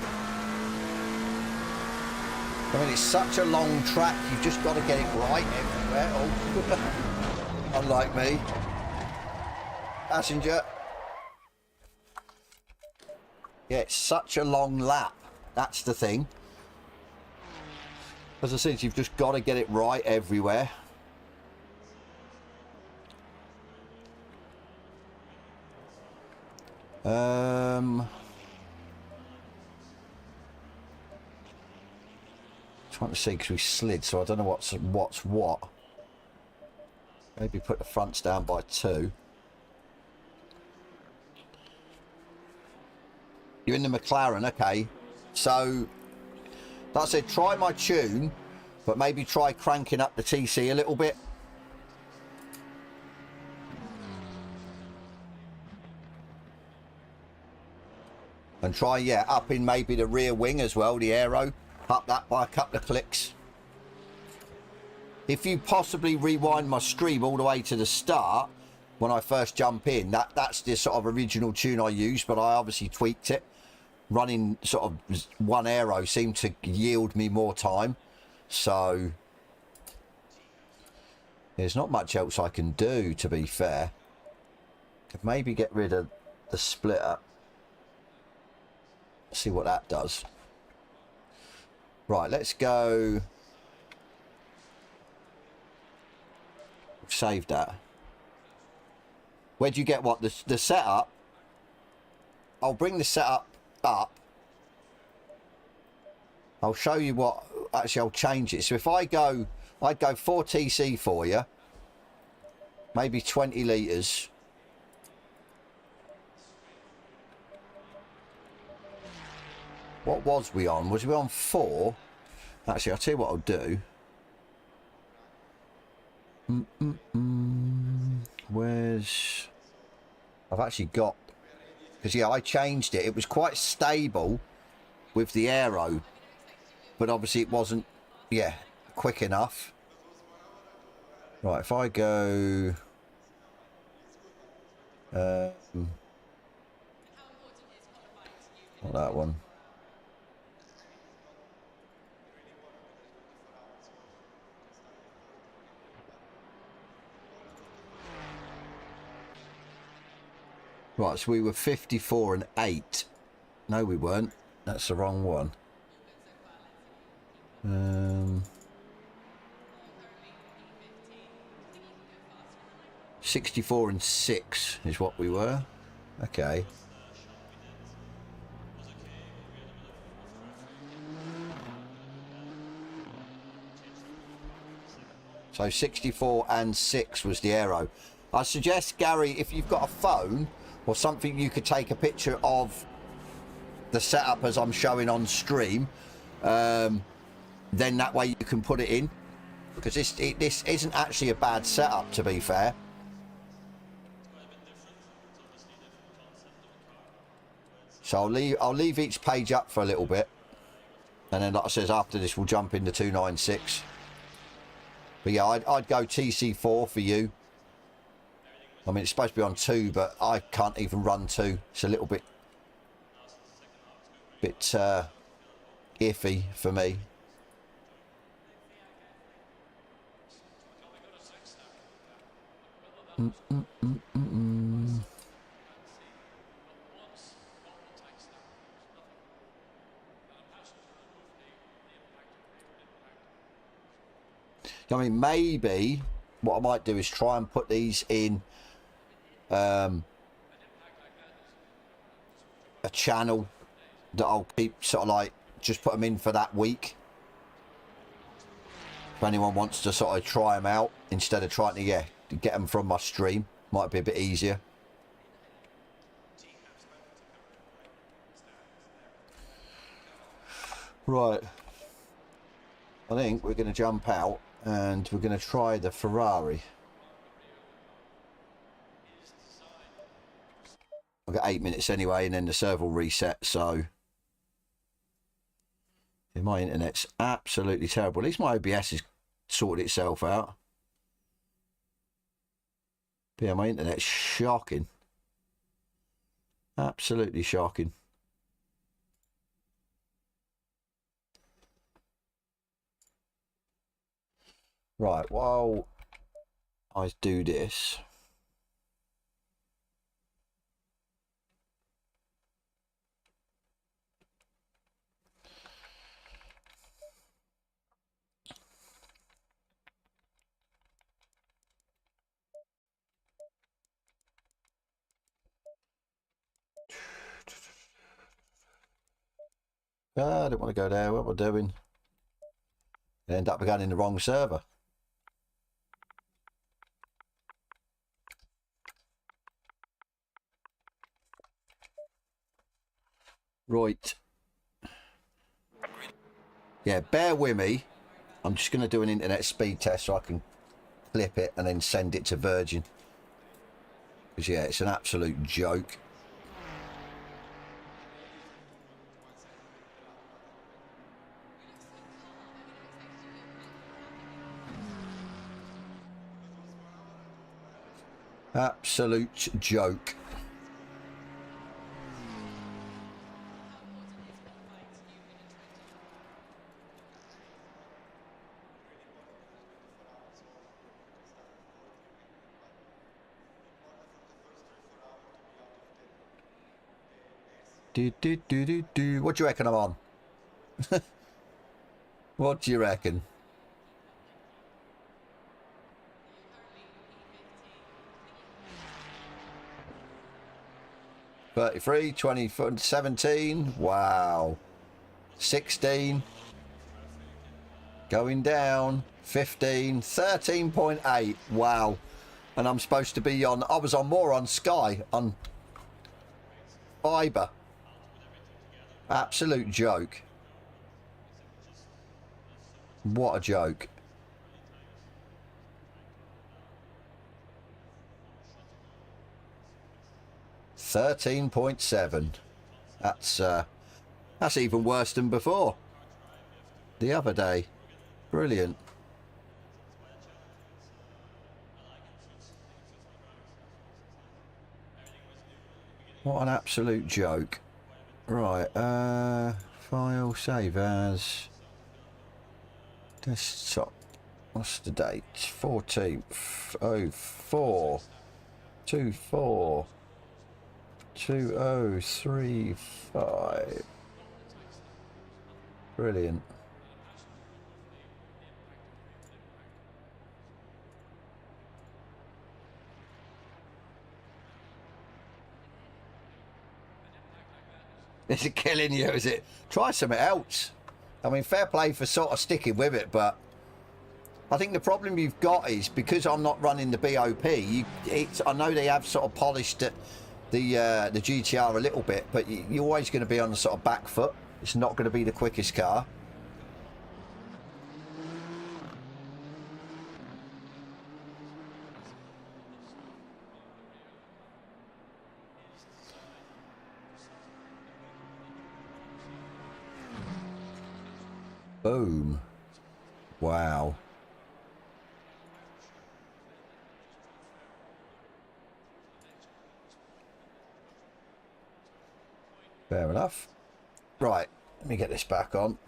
I mean, it's such a long track, you've just got to get it right everywhere. Oh. Unlike me. Passenger. Yeah, it's such a long lap. That's the thing. As I said, you've just got to get it right everywhere. Trying to see because we slid, so I don't know what's what. Maybe put the fronts down by 2. You're in the McLaren, okay. So, like I said, try my tune, but maybe try cranking up the TC a little bit. And try, yeah, up in maybe the rear wing as well, the aero. Up that by a couple of clicks. If you possibly rewind my stream all the way to the start, when I first jump in, that's the sort of original tune I used, but I obviously tweaked it. Running sort of one aero seemed to yield me more time, so there's not much else I can do, to be fair. Could maybe get rid of the splitter, see what that does. Right, let's go. Save that. Where'd you get what? The setup? I'll bring the setup up. I'll show you what. Actually, I'll change it. So if I'd go 4 TC for you. Maybe 20 litres. What was we on? Was we on 4? Actually, I'll tell you what I'll do. Where's... I've actually got... Because, yeah, I changed it. It was quite stable with the aero. But obviously it wasn't, yeah, quick enough. Right, if I go... not that one. Right, so we were 54 and 8. No, we weren't. That's the wrong one. 64 and 6 is what we were. Okay. So 64 and 6 was the aero. I suggest, Gary, if you've got a phone or something, you could take a picture of the setup as I'm showing on stream. Then that way you can put it in, because this isn't actually a bad setup, to be fair. So I'll leave each page up for a little bit, and then, like I says, after this we'll jump into 296. But yeah, I'd go TC4 for you. I mean, it's supposed to be on 2, but I can't even run 2. It's a little bit iffy for me. I mean, maybe what I might do is try and put these in a channel that I'll keep, sort of like just put them in for that week. If anyone wants to sort of try them out, instead of trying to get them from my stream, might be a bit easier. Right, I think we're going to jump out and we're going to try the Ferrari. I've got 8 minutes anyway, and then the server will reset, so my internet's absolutely terrible. At least my OBS has sorted itself out. But yeah, my internet's shocking. Absolutely shocking. Right, while I do this, I don't want to go there. What am I doing? I end up going in the wrong server. Right. Yeah, bear with me. I'm just going to do an internet speed test so I can clip it and then send it to Virgin. Because, yeah, it's an absolute joke. Absolute joke. What do you reckon I'm on? What do you reckon? $33, 20, 17. Wow. 16. Going down. 15. 13.8. Wow. And I'm supposed to be on... I was on more on Sky. On fibre. Absolute joke. What a joke. $13.7. That's even worse than before. The other day. Brilliant. What an absolute joke. Right, file, save as, desktop, what's the date? 14th, 04, 2035. Brilliant. Is it killing you, is it? Try something else. I mean, fair play for sort of sticking with it, but I think the problem you've got is because I'm not running the BOP. I know they have sort of polished the GTR a little bit, but you're always going to be on the sort of back foot. It's not going to be the quickest car. Boom. Wow. Fair enough. Right, let me get this back on.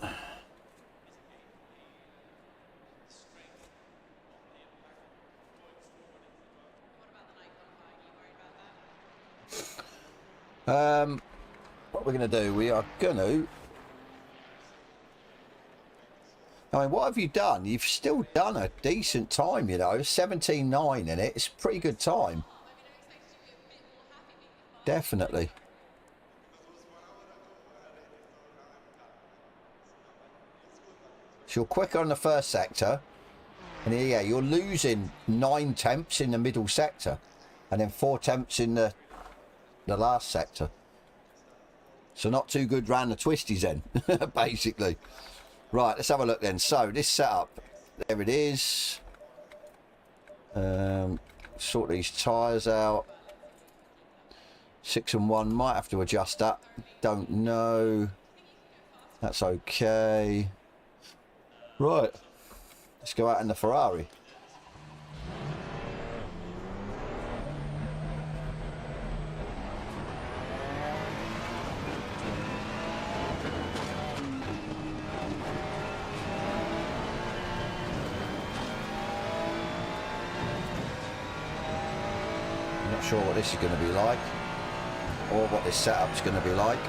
What we're going to do, we are going to... I mean, what have you done? You've still done a decent time, you know. 17.9 in it. It's a pretty good time. Definitely. So you're quicker on the first sector. And yeah, you're losing 9 tenths in the middle sector. And then 4 tenths in the last sector. So not too good round the twisties then, basically. Right, let's have a look then. So this setup, there it is. Sort these tyres out. 6 and 1, might have to adjust that. Don't know. That's okay. Right, let's go out in the Ferrari. Sure what this is going to be like or what this setup's going to be like.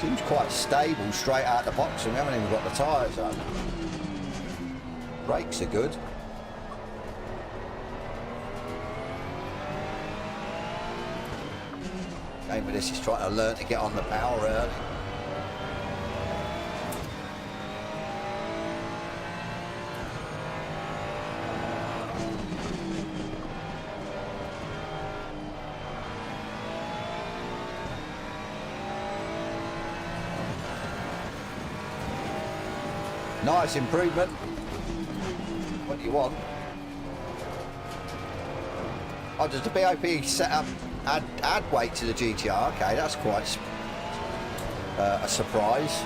Seems quite stable straight out the box, and we haven't even got the tyres on. Brakes are good. Aim with this is trying to learn to get on the power early. Nice improvement. What do you want? Oh, does the BOP set up add weight to the GTR? Okay, that's quite a surprise.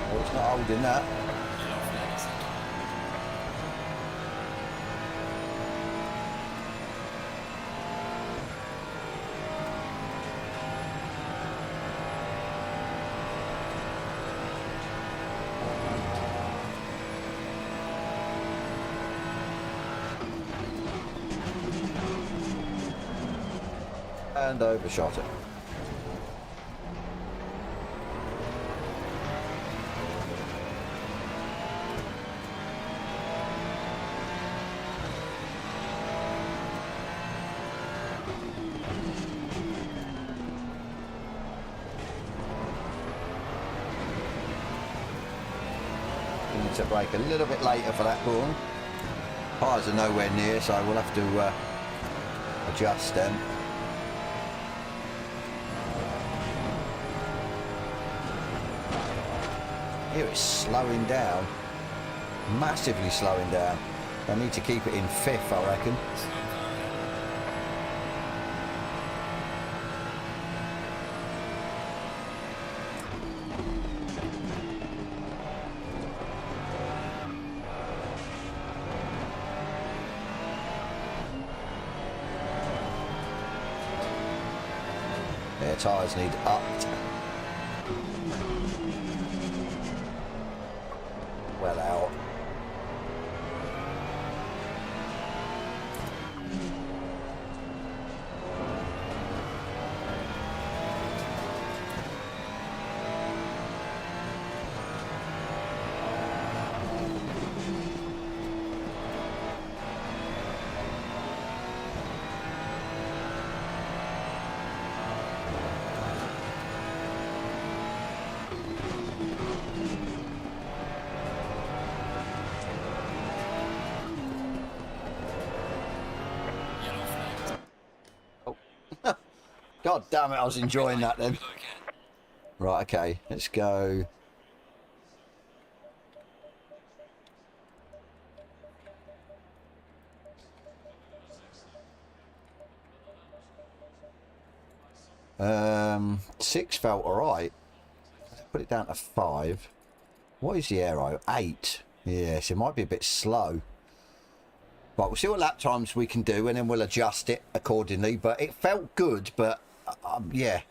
Oh, it's not holding that. And overshot it. We need to brake a little bit later for that corner. Tyres are nowhere near, so we'll have to adjust them. Here it's slowing down, massively slowing down. I need to keep it in 5th, I reckon. Yeah, tyres need upped. Well out. God damn it, I was enjoying that then. Good luck again. Right, okay, let's go. Six felt alright. Put it down to 5. What is the aero? 8. Yes, it might be a bit slow. Right, we'll see what lap times we can do and then we'll adjust it accordingly. But it felt good, but yeah.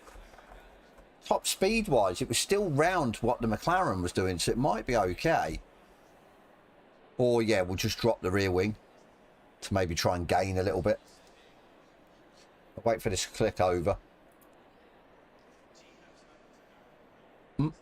Top speed wise, it was still round what the McLaren was doing, so it might be okay. Or yeah, we'll just drop the rear wing to maybe try and gain a little bit. I'll wait for this to click over. Green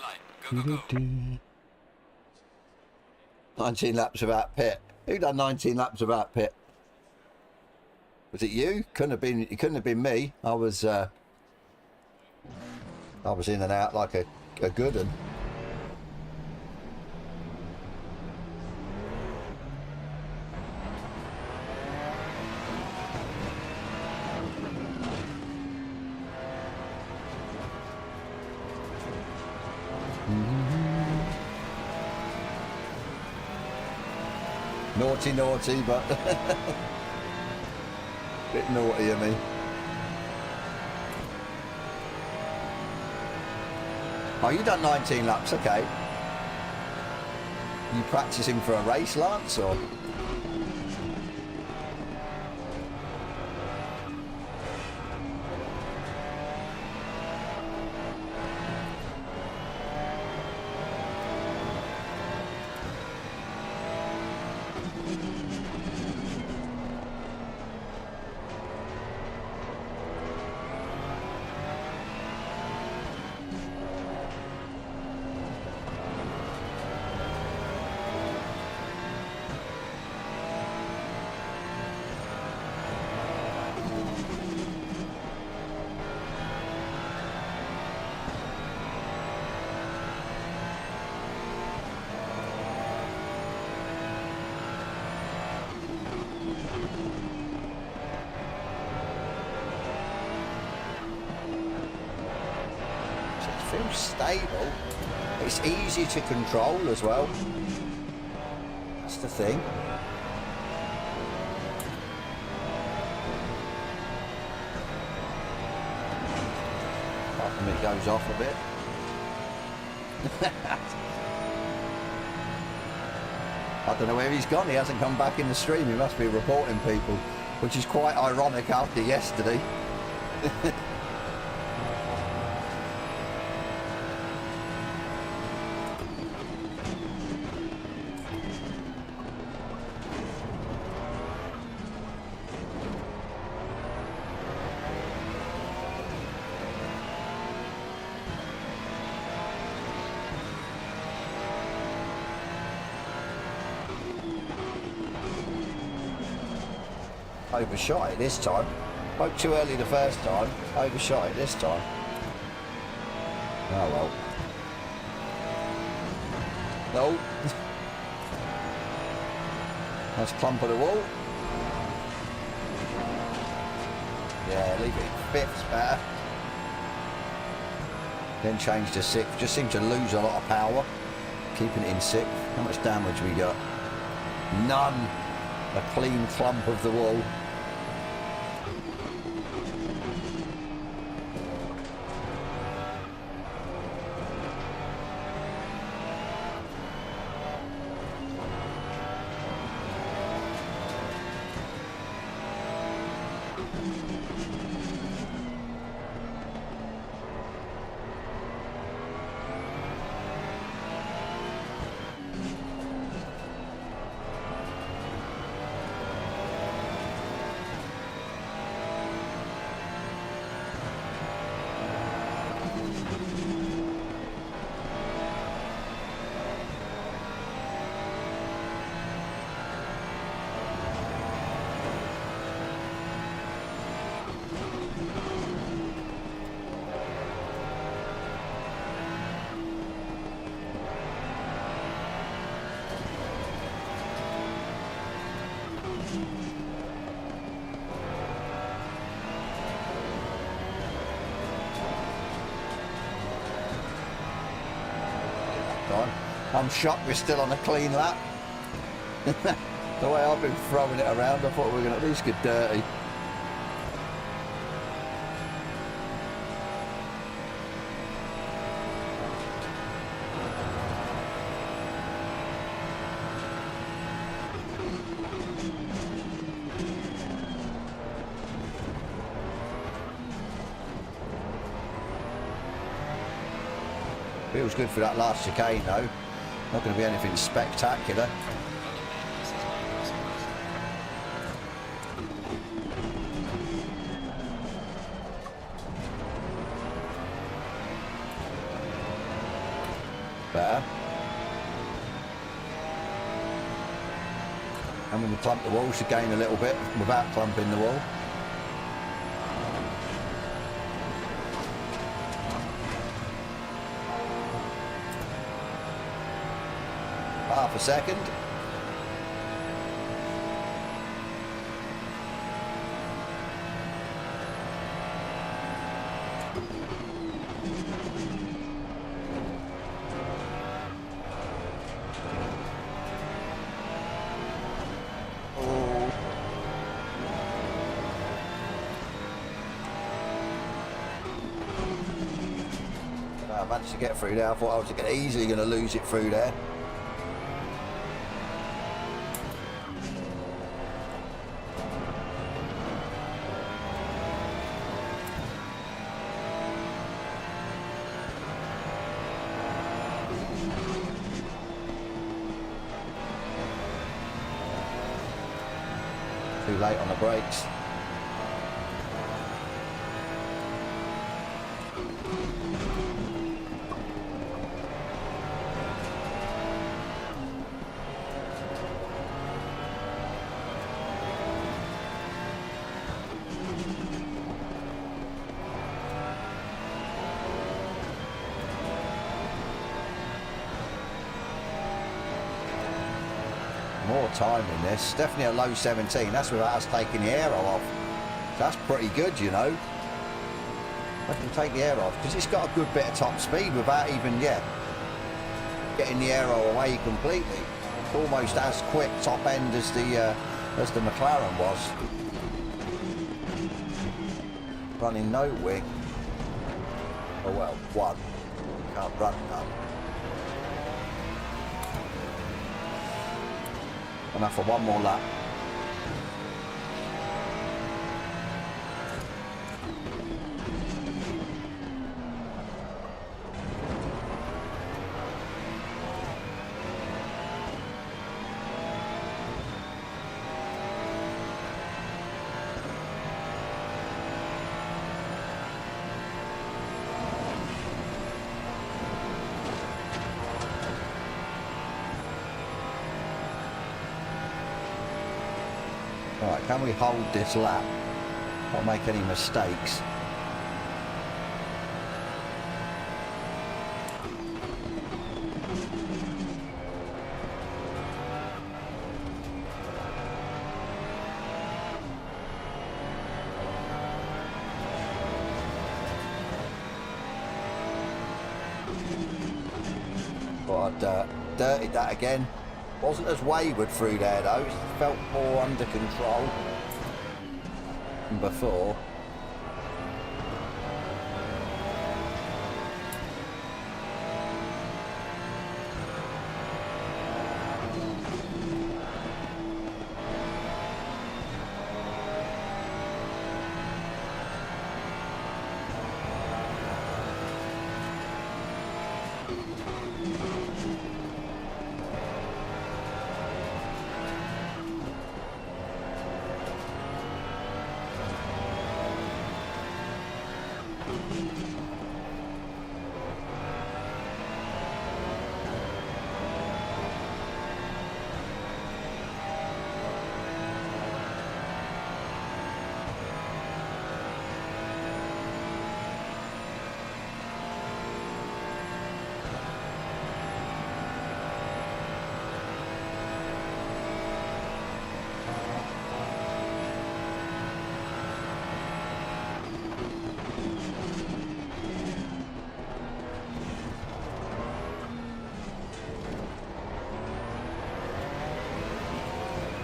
light. Go, go, go. 19 laps without pit. Who done 19 laps without pit? Was it you? Couldn't have been. It couldn't have been me. I was in and out like a good one. Naughty, naughty, but bit naughty of me. Oh, you done 19 laps, okay. You practicing for a race, Lance, or? Stable. It's easy to control as well. That's the thing. Apart from it goes off a bit. I don't know where he's gone. He hasn't come back in the stream. He must be reporting people, which is quite ironic after yesterday. Overshot it this time. Spoke too early the first time. Overshot it this time. Oh well. No. Nice clump of the wall. Yeah, leave it in fifth better. Then change to sixth. Just seem to lose a lot of power. Keeping it in sixth. How much damage we got? None. A clean clump of the wall. time. I'm shocked we're still on a clean lap. The way I've been throwing it around, I thought we were going to at least get dirty. Feels good for that last chicane though. Not going to be anything spectacular. Better. And when we clump the wall, should gain a little bit without clumping the wall. Half a second. I managed to get through there. I thought I was easily going to lose it through there. Too late on the brakes. More time in this. Definitely a low 17. That's without us taking the aero off. That's pretty good, you know. I can take the aero off because it's got a good bit of top speed without even, getting the aero away completely. It's almost as quick top end as the McLaren was. Running no wing. Oh well, one. Can't run none. Enough for one more lap. Right, can we hold this lap? Not make any mistakes. But I dirtied that again. Wasn't as wayward through there though, it felt more under control than before.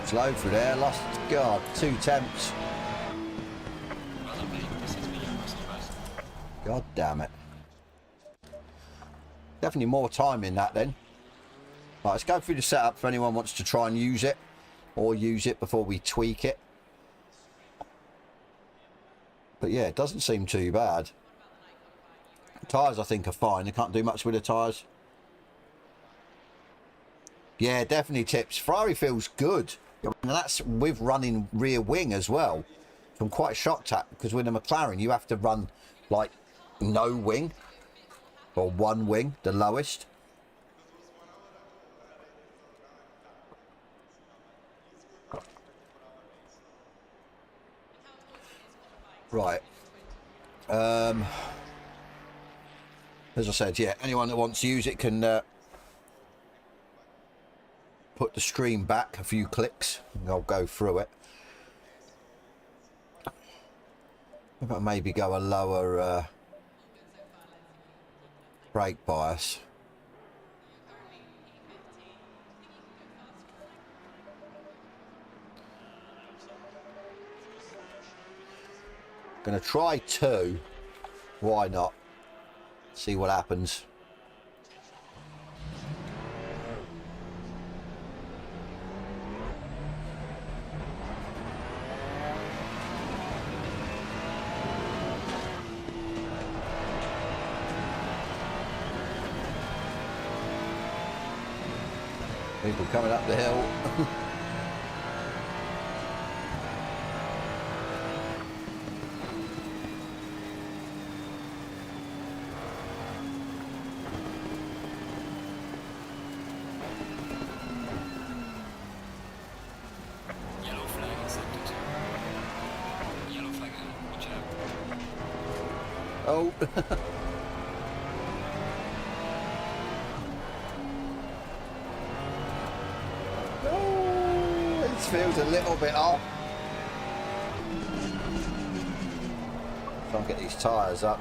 Slow through there, lost, God, 2 temps. God damn it. Definitely more time in that then. Right, let's go through the setup if anyone wants to try and use it. Or use it before we tweak it. But yeah, it doesn't seem too bad. Tyres I think are fine. I can't do much with the tyres. Yeah, definitely tips. Ferrari feels good. And that's with running rear wing as well. So I'm quite shocked at, because with a McLaren you have to run like no wing. Or one wing, the lowest. Right. As I said, yeah, anyone that wants to use it can put the stream back a few clicks and I'll go through it. If I maybe go a lower brake bias. Gonna try 2. Why not? See what happens. People coming up the hill. Yellow flag accepted. Yellow flag, watch out. Oh. Feels a little bit off. Try and get these tyres up.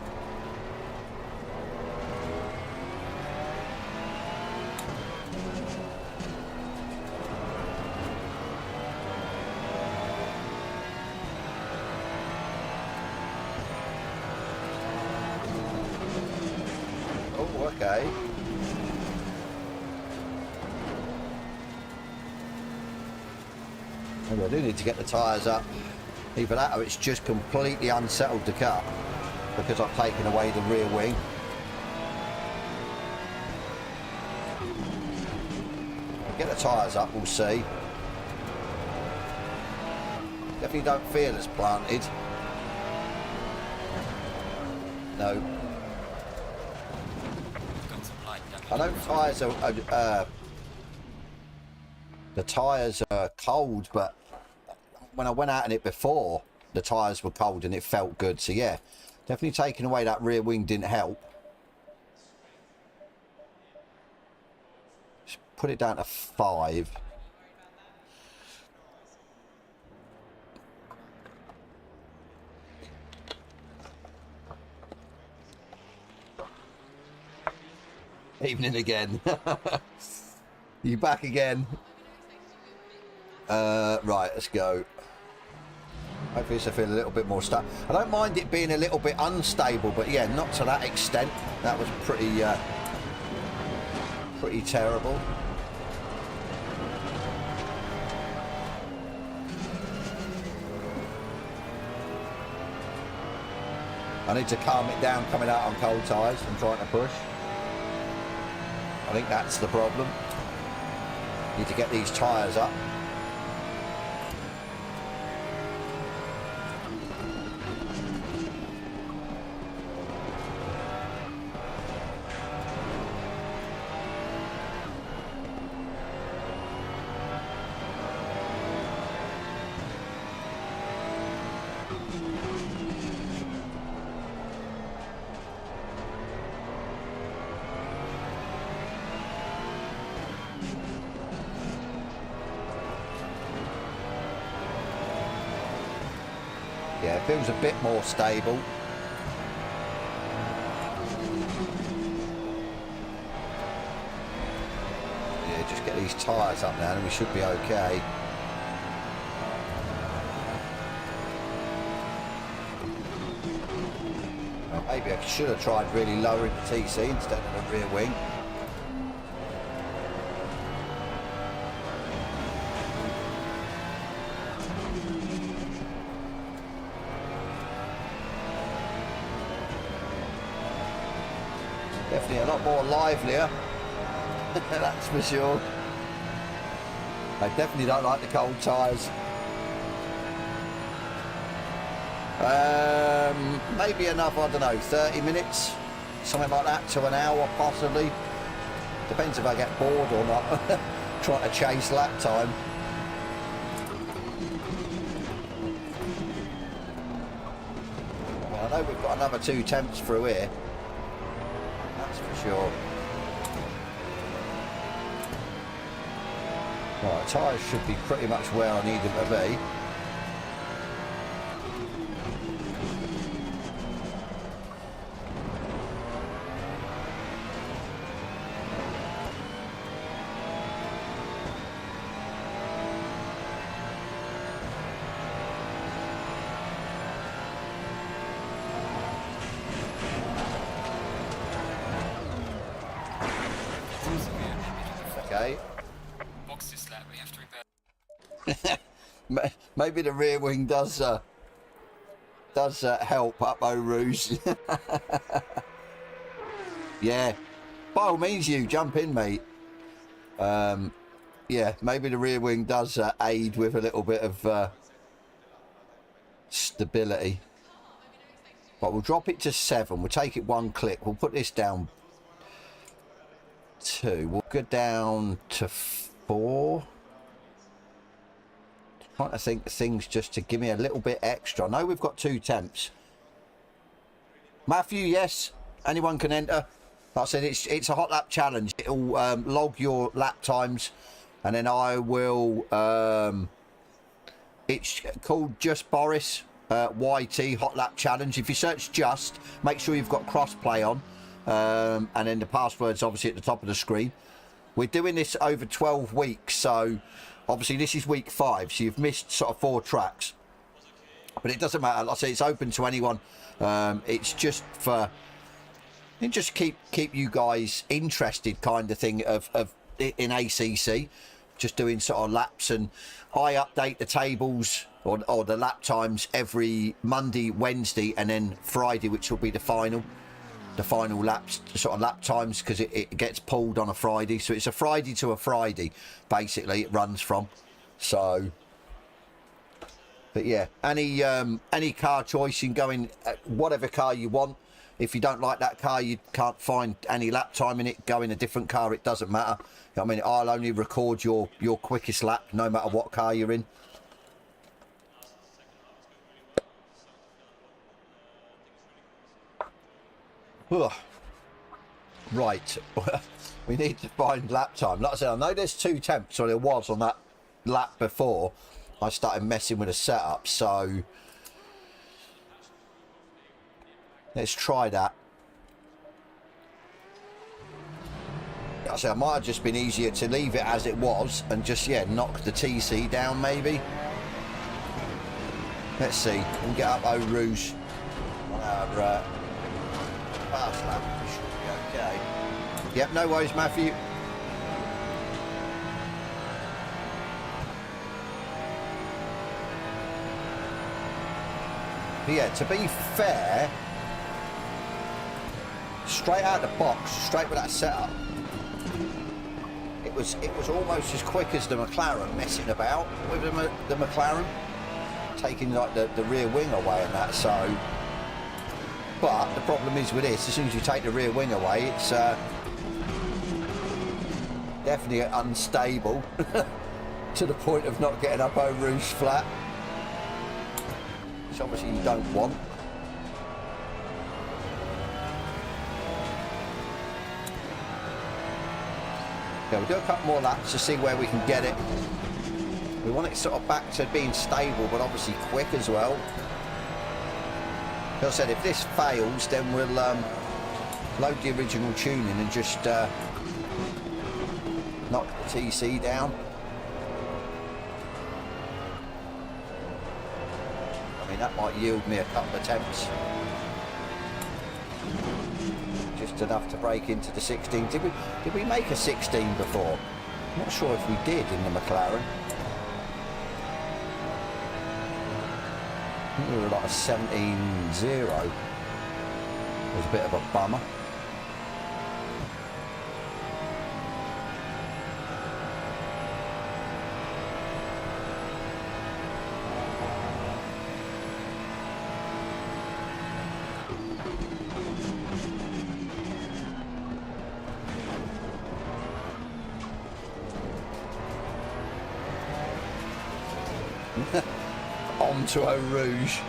Oh, okay. Maybe I do need to get the tyres up. Either that or it's just completely unsettled the car because I've taken away the rear wing. I'll get the tyres up, we'll see. Definitely don't feel as planted. No. I know tyres are the tyres are cold, but when I went out in it before, the tyres were cold and it felt good. So yeah, definitely taking away that rear wing didn't help. Just put it down to 5. Evening again. You back again? Right, let's go. Hopefully this will feel a little bit more stable. I don't mind it being a little bit unstable, but yeah, not to that extent. That was pretty terrible. I need to calm it down coming out on cold tyres and trying to push. I think that's the problem. Need to get these tyres up. Yeah, it feels a bit more stable. Yeah, just get these tyres up now and we should be okay. maybe I should have tried really lowering the TC instead of the rear wing. Definitely a lot more livelier, that's for sure. I definitely don't like the cold tyres. Maybe another, I don't know, 30 minutes, something like that, to an hour possibly. Depends if I get bored or not, trying to chase lap time. Well, I know we've got another 2 temps through here, that's for sure. Right, tyres should be pretty much where I need them to be. Okay. Box this lap, we have to repair. Maybe the rear wing does help up Eau Rouge. Yeah, by all means, you jump in, mate. Yeah, maybe the rear wing does aid with a little bit of stability. But we'll drop it to 7. We'll take it 1 click. We'll put this down 2. We'll go down to 4. Trying to think of things just to give me a little bit extra. I know we've got 2 temps. Matthew, yes, anyone can enter. Like I said, it's a HotLap challenge. It'll log your lap times, and then I will. It's called Just Boris YT HotLap challenge. If you search Just, make sure you've got crossplay on, and then the password's obviously at the top of the screen. We're doing this over 12 weeks, so obviously this is week 5, so you've missed sort of 4 tracks. But it doesn't matter. Like I say, it's open to anyone. It's just for, just keep you guys interested, kind of thing of in ACC. Just doing sort of laps, and I update the tables or the lap times every Monday, Wednesday, and then Friday, which will be the final laps, sort of lap times, because it gets pulled on a Friday. So it's a Friday to a Friday, basically, it runs from. So, but yeah, any car choice, you can go in whatever car you want. If you don't like that car, you can't find any lap time in it, go in a different car, it doesn't matter. I mean, I'll only record your quickest lap, no matter what car you're in. Ugh. Right, we need to find lap time. Like I said, I know there's 2 temps, or there was on that lap before I started messing with the setup, so let's try that. Like I said, it might have just been easier to leave it as it was and just, yeah, knock the TC down maybe. Let's see, we'll get up Eau Rouge on our fast lap, we should be okay. Yep, no worries, Matthew. But yeah, to be fair, straight out of the box, straight with that setup, it was almost as quick as the McLaren, messing about with the McLaren, taking like the rear wing away and that. So, but the problem is with this, as soon as you take the rear wing away, it's definitely unstable to the point of not getting up Eau Rouge flat, which obviously you don't want. Yeah, we'll do a couple more laps to see where we can get it. We want it sort of back to being stable, but obviously quick as well. As I said, if this fails, then we'll load the original tuning and just knock the TC down. I mean, that might yield me a couple of attempts. just enough to break into the 16. Did we make a 16 before? I'm not sure if we did in the McLaren. I think we were like a 17-0. It was a bit of a bummer. Onto a Rouge.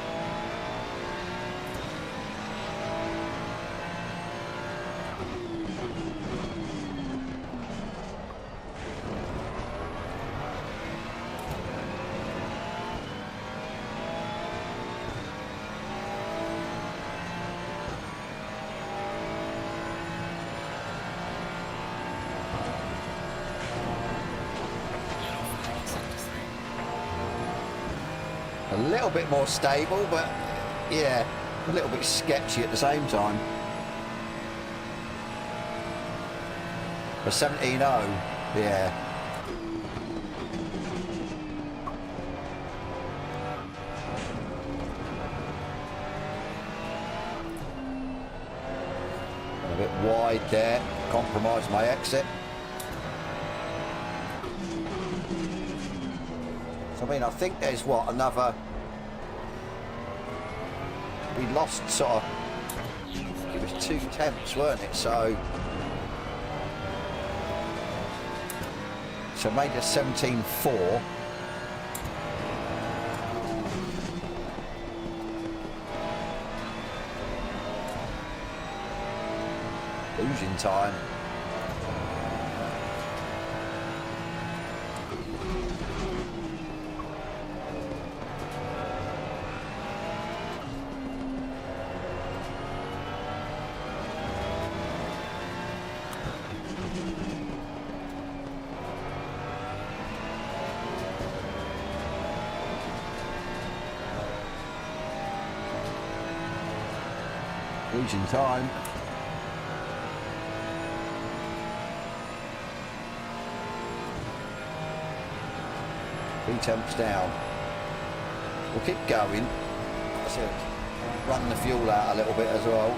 A little bit more stable, but yeah, a little bit sketchy at the same time. For 17-0, yeah. A bit wide there, compromised my exit. I mean, I think there's what, another, we lost sort of, it was 2 tenths, weren't it? So made it 17-4. Losing time. Losing time. Three temps down. We'll keep going. So run the fuel out a little bit as well.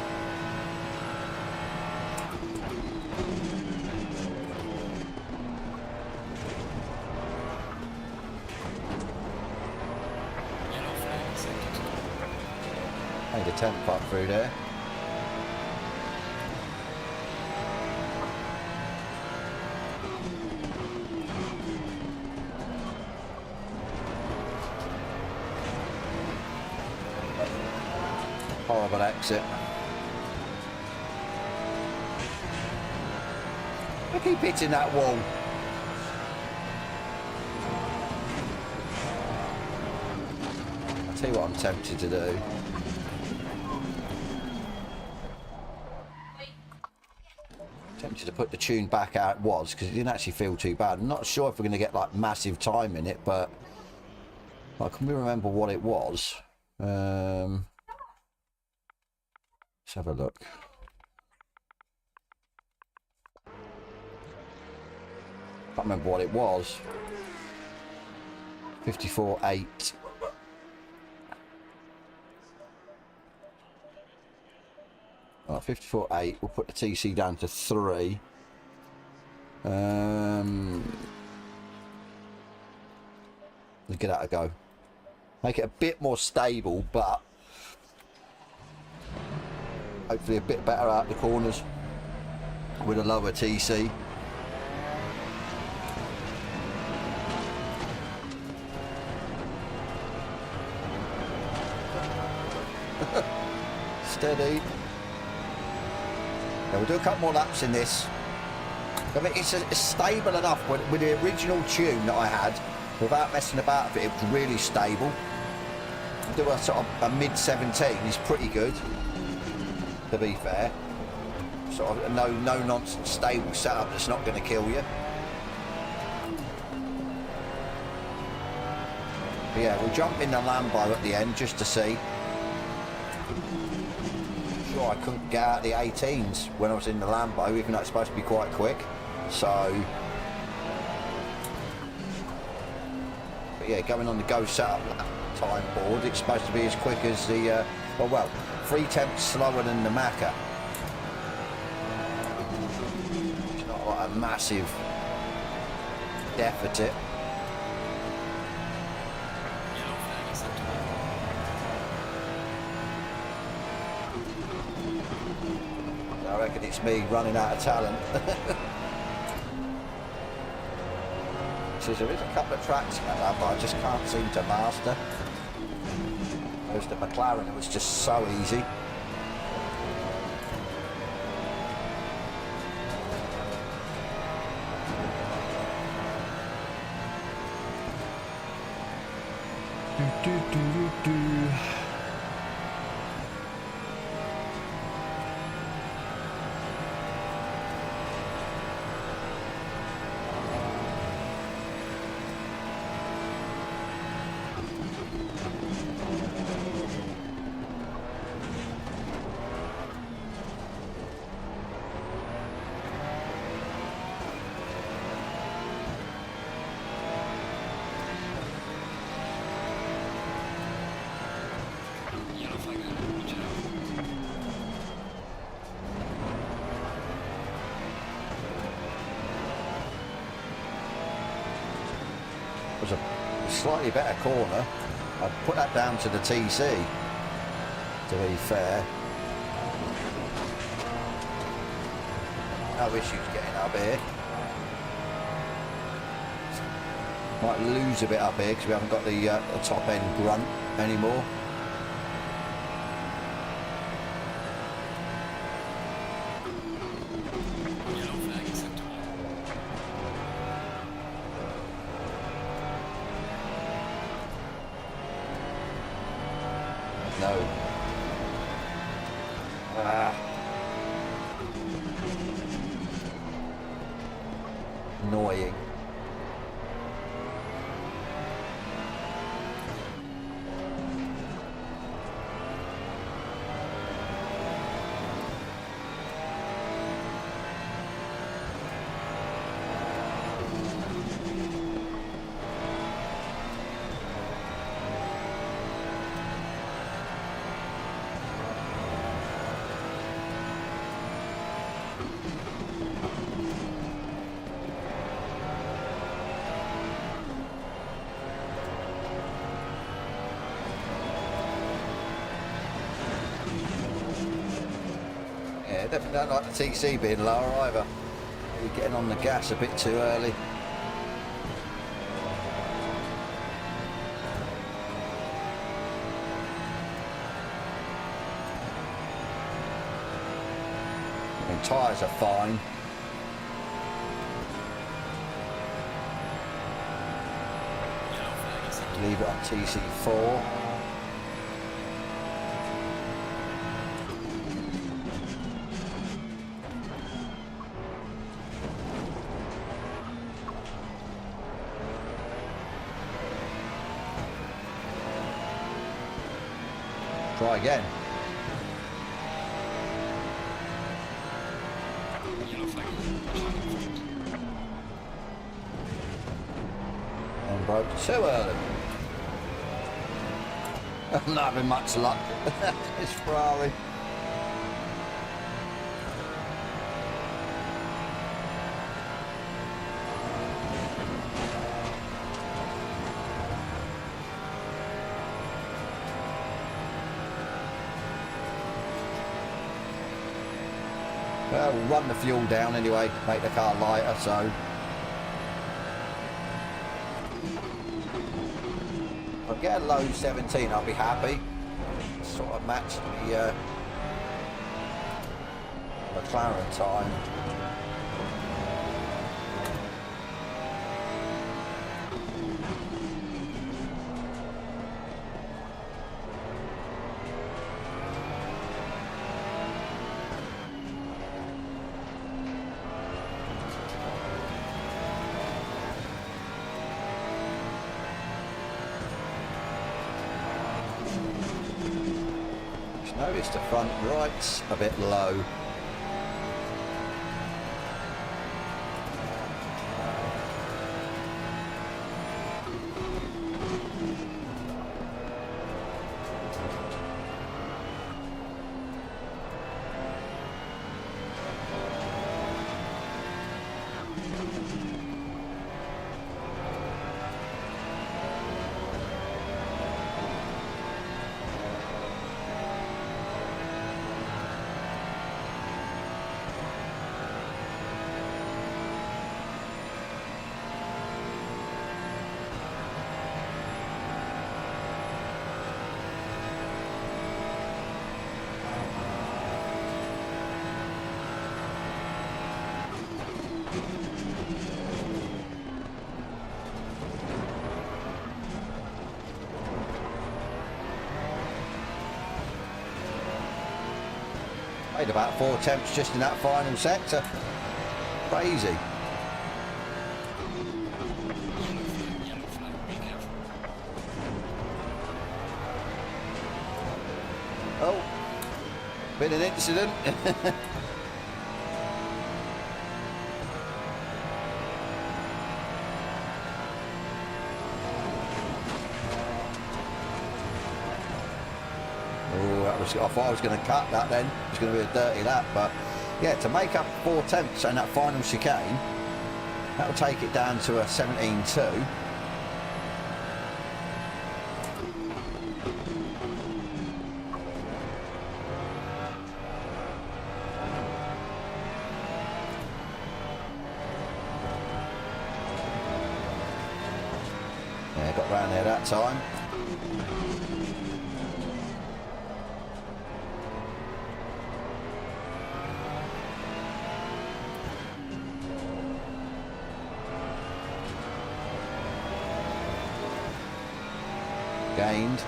Made a temp up through there. Horrible exit. I keep hitting that wall. I'll tell you what I'm tempted to do. Tempted to put the tune back how it was because it didn't actually feel too bad. I'm not sure if we're going to get like massive time in it, but I can remember what it was. Let's have a look. Can't remember what it was. 54.8. Oh, 54.8. We'll put the TC down to 3. Let's give that a go. Make it a bit more stable, but hopefully a bit better out the corners with a lower TC. Steady. Now we'll do a couple more laps in this. I mean, it's stable enough with the original tune that I had, without messing about with it. It was really stable. Do a sort of a mid-17 is pretty good, to be fair. Sort of no nonsense stable setup that's not going to kill you. But yeah, we'll jump in the Lambo at the end just to see. Sure sure I couldn't get out the 18s when I was in the Lambo, even though it's supposed to be quite quick. So, but yeah, going on the go setup time board, it's supposed to be as quick as the, well, 3/10 slower than the Macca. It's not like a massive deficit. I reckon it's me running out of talent. So there is a couple of tracks like that, but I just can't seem to master. Whereas the McLaren, it was just so easy. Was a slightly better corner. I'd put that down to the TC, to be fair. No issues getting up here. Might lose a bit up here because we haven't got the top end grunt anymore. No. Annoying. Definitely don't like the TC being lower either. You're getting on the gas a bit too early. I mean, tyres are fine. Leave it on TC4. Try again. And broke too early. I'm not having much luck. It's Ferrari. Well, we'll run the fuel down anyway, make the car lighter, so. If I get a low 17, I'll be happy. Sort of match the McLaren time. Notice the front right's a bit low. Made about 4 attempts just in that final sector. Crazy. Oh, been an incident. I thought I was going to cut that then. It was going to be a dirty lap, but yeah, to make up 4 tenths in that final chicane, that will take it down to a 17.2. Yeah, got round there that time. Gained.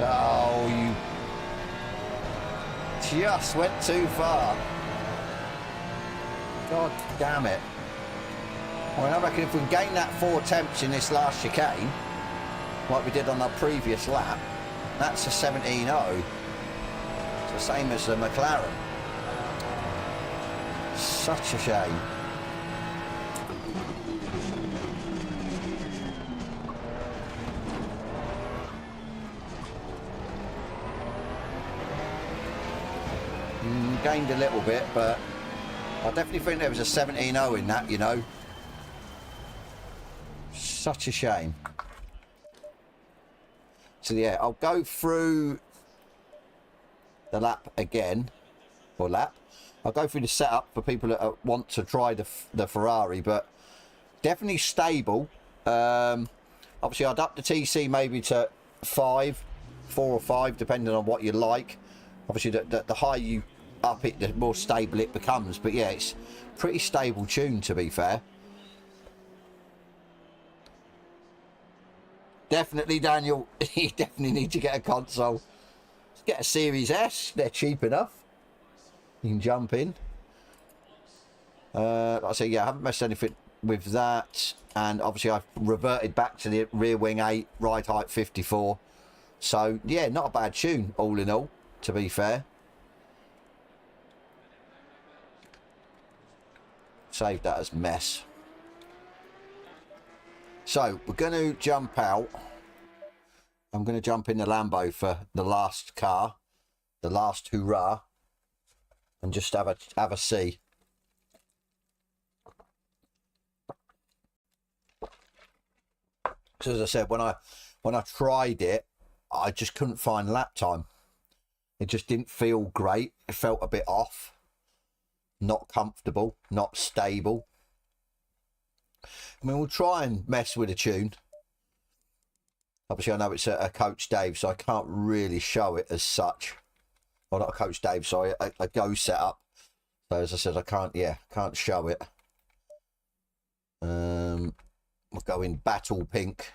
Oh, you just went too far. God damn it. I mean, I reckon if we can gain that 4 attempts in this last chicane, like we did on our previous lap, that's a 17.0. It's the same as the McLaren. Such a shame. Gained a little bit, but I definitely think there was a 17.0 in that, you know. Such a shame. So yeah, I'll go through the lap again, or lap. I'll go through the setup for people that want to try the Ferrari, but definitely stable. Obviously, I'd up the TC maybe to 4 or 5, depending on what you like. Obviously, the higher you up it, the more stable it becomes, but yeah, it's pretty stable tune, to be fair. Definitely, Daniel, you definitely need to get a console. Get a Series S, they're cheap enough. You can jump in. Like I say, yeah, I haven't messed anything with that, and obviously I've reverted back to the rear wing 8, ride height 54, so yeah, not a bad tune all in all, to be fair. Save that as mess. So we're going to jump out. I'm going to jump in the Lambo for the last car, the last hurrah, and just have a see. So as I said, when I tried it, I just couldn't find lap time. It just didn't feel great. It felt a bit off. Not comfortable, not stable. I mean, we'll try and mess with a tune. Obviously, I know it's a Coach Dave, so I can't really show it as such. Well, not a Coach Dave, sorry, a Go setup. So as I said, I can't show it. We'll go in battle pink.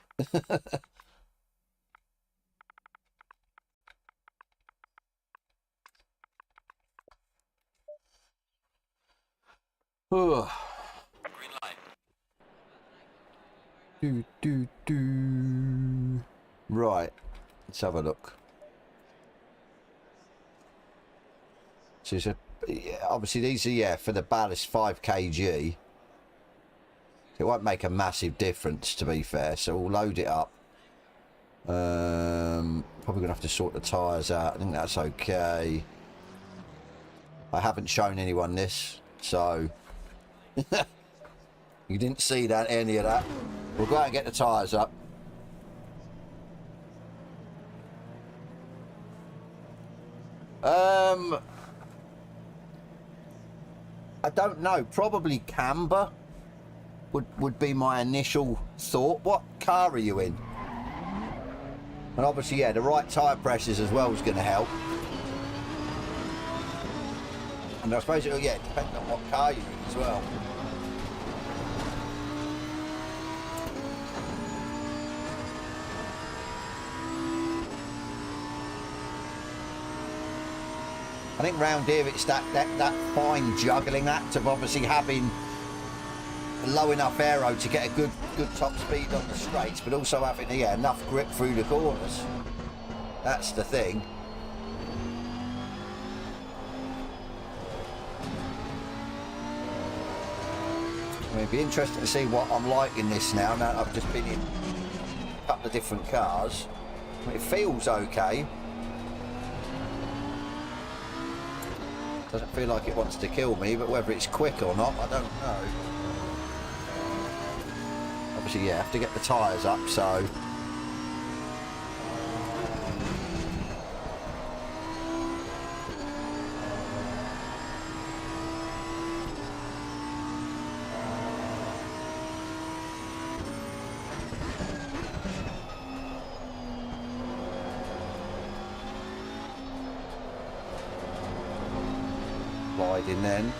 Green light. Right, let's have a look. So obviously these are for the ballast 5 kg. It won't make a massive difference, to be fair. So we'll load it up. Probably gonna have to sort the tyres out. I think that's okay. I haven't shown anyone this, so you didn't see that any of that. We'll go out and get the tyres up. I don't know. Probably camber would be my initial thought. What car are you in? And obviously, the right tyre pressures as well is going to help. And I suppose it'll, depend on what car you're in as well. I think round here it's that fine juggling act of obviously having a low enough aero to get a good top speed on the straights, but also having enough grip through the corners. That's the thing. I mean, it'd be interesting to see what I'm like in this now that I've just been in a couple of different cars. I mean, it feels okay. Doesn't feel like it wants to kill me, but whether it's quick or not, I don't know. Obviously, have to get the tyres up, so... in then.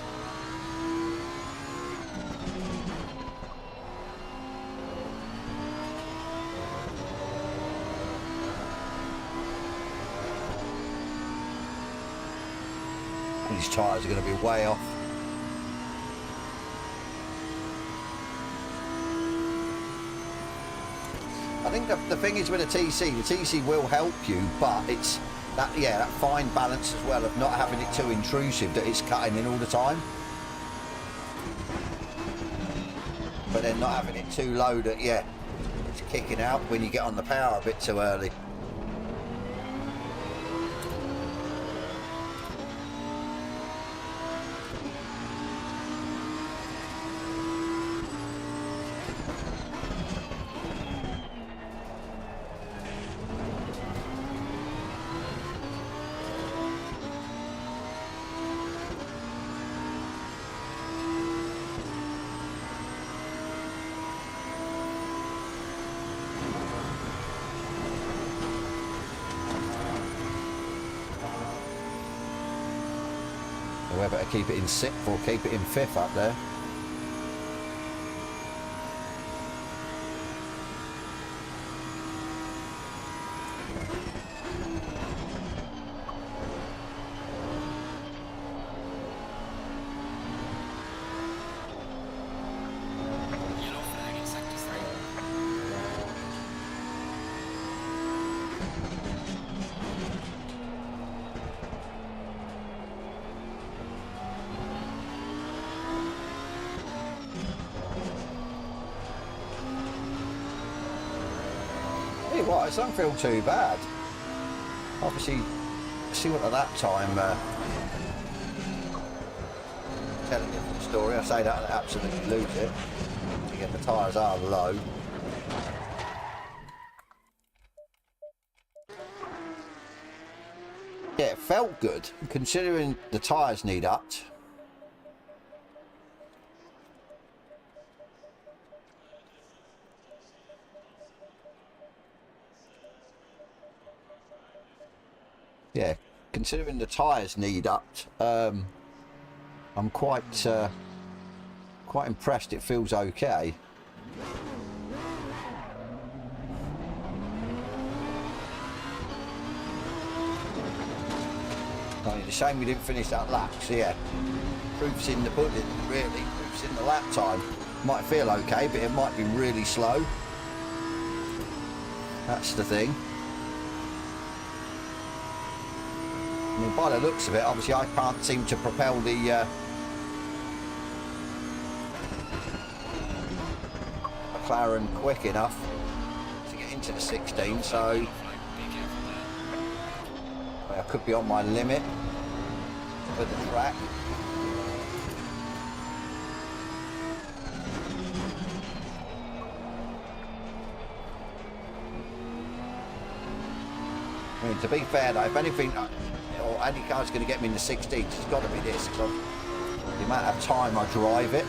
These tyres are going to be way off. I think the thing is with the TC will help you, but it's that fine balance as well of not having it too intrusive that it's cutting in all the time, but then not having it too low that it's kicking out when you get on the power a bit too early. We better keep it in 6th or keep it in 5th up there. Yellow flag in sector 3. What, it doesn't feel too bad. Obviously, see what at that time telling a different story. I say that and I absolutely lose it. Again, the tyres are low. Yeah, it felt good considering the tyres need upped. considering the tyres need upped, I'm quite impressed. It feels okay. I mean, it's a shame we didn't finish that lap. So yeah, proof's in the pudding, really. Proof's in the lap time. Might feel okay, but it might be really slow. That's the thing. I mean, by the looks of it, obviously I can't seem to propel the McLaren quick enough to get into the 16, so I could be on my limit for the track. I mean, to be fair though, if anything, or any car's going to get me in the 16, it's got to be this, because the amount of time I drive it.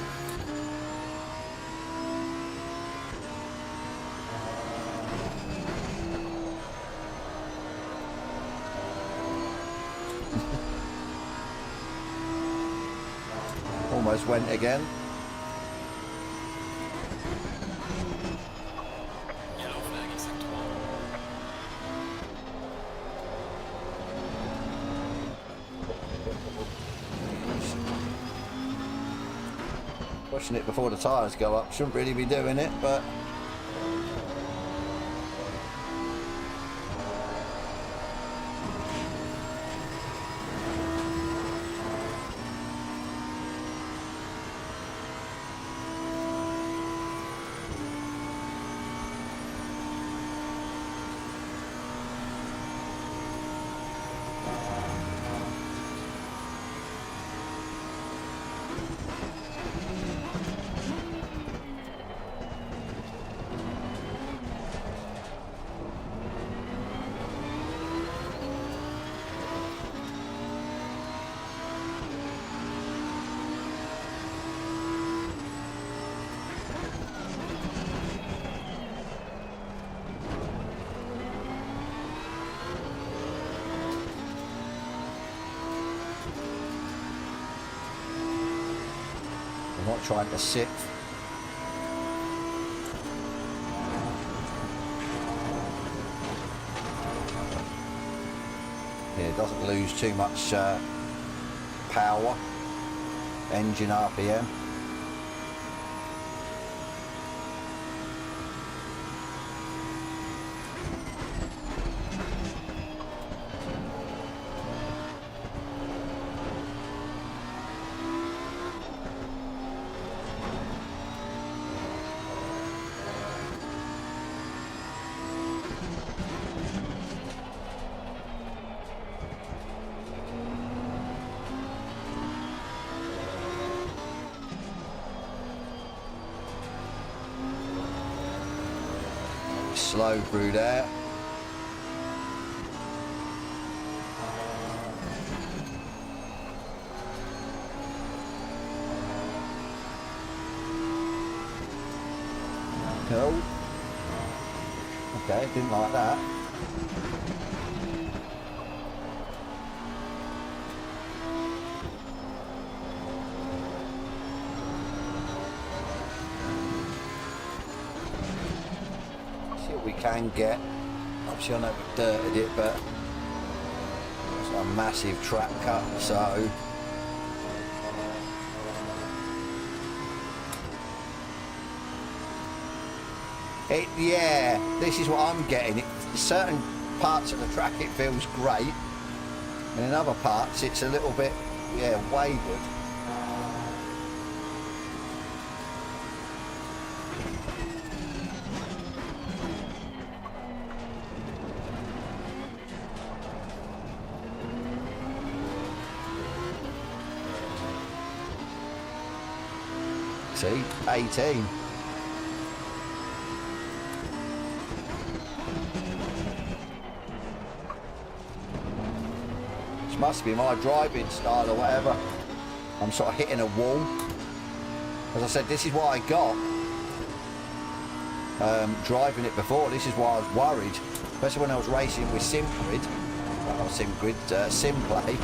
Almost went again. Yellow flag in sector 1. Pushing it before the tyres go up. Shouldn't really be doing it, but I'm not trying to sit. Yeah, it doesn't lose too much power, engine RPM. Slow through there. Cool. Okay, didn't like that. We can get, obviously I know we've dirted it, but it's a massive track cut, so yeah, this is what I'm getting. Certain parts of the track it feels great, and in other parts it's a little bit, yeah, wayward. See, 18. This must be my driving style or whatever. I'm sort of hitting a wall. As I said, this is what I got driving it before. This is why I was worried, especially when I was racing with Simprid. sim play.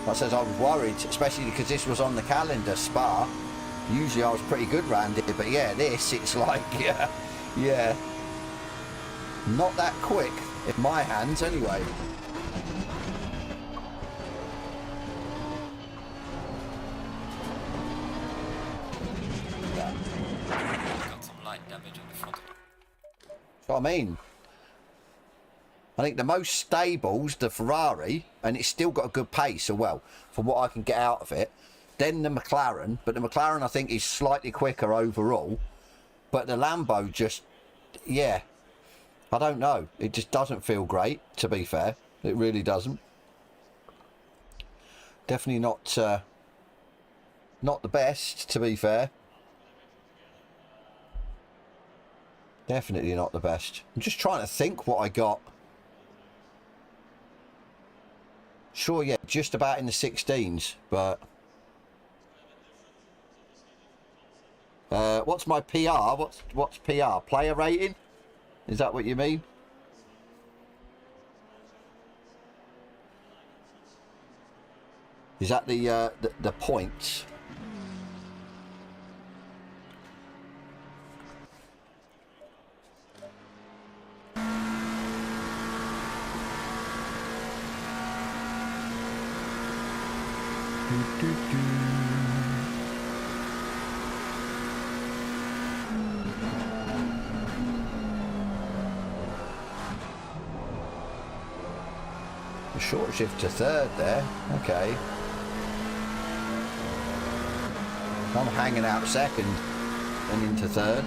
I says I was worried, especially because this was on the calendar, Spa. Usually I was pretty good round here, but yeah, this, it's like, yeah, not that quick in my hands anyway. Got some light damage on the front. That's what I mean. I think the most stable's the Ferrari, and it's still got a good pace, well, from what I can get out of it. Then the McLaren, but the McLaren I think is slightly quicker overall. But the Lambo just, yeah, I don't know. It just doesn't feel great, to be fair. It really doesn't. Definitely not the best, to be fair. Definitely not the best. I'm just trying to think what I got. Sure, yeah, just about in the 16s, but... what's my PR? What's PR? Player rating? Is that what you mean? Is that the points? A short shift to third there. Okay. I'm hanging out second and into third.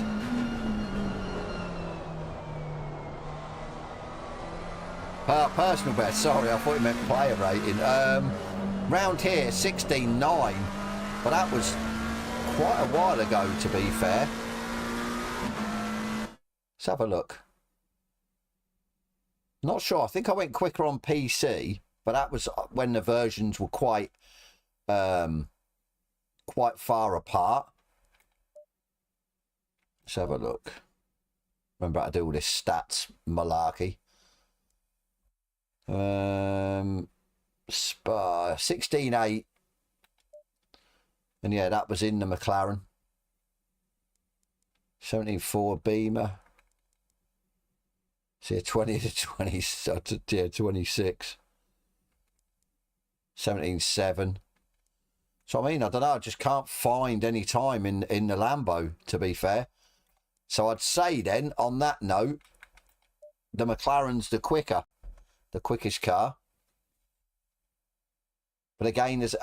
Personal best, sorry, I thought you meant player rating. Round here, 16.9, but that was quite a while ago, to be fair. Let's have a look. Not sure, I think I went quicker on PC, but that was when the versions were quite far apart. Let's have a look. Remember how to do all this stats malarkey. Spa 16.8, and yeah, that was in the McLaren. 17.4 Beamer. See, 20 to 20, yeah, 26. 17.7. So I mean, I don't know, I just can't find any time in the Lambo, to be fair. So I'd say then, on that note, the McLaren's the quickest car. But again, as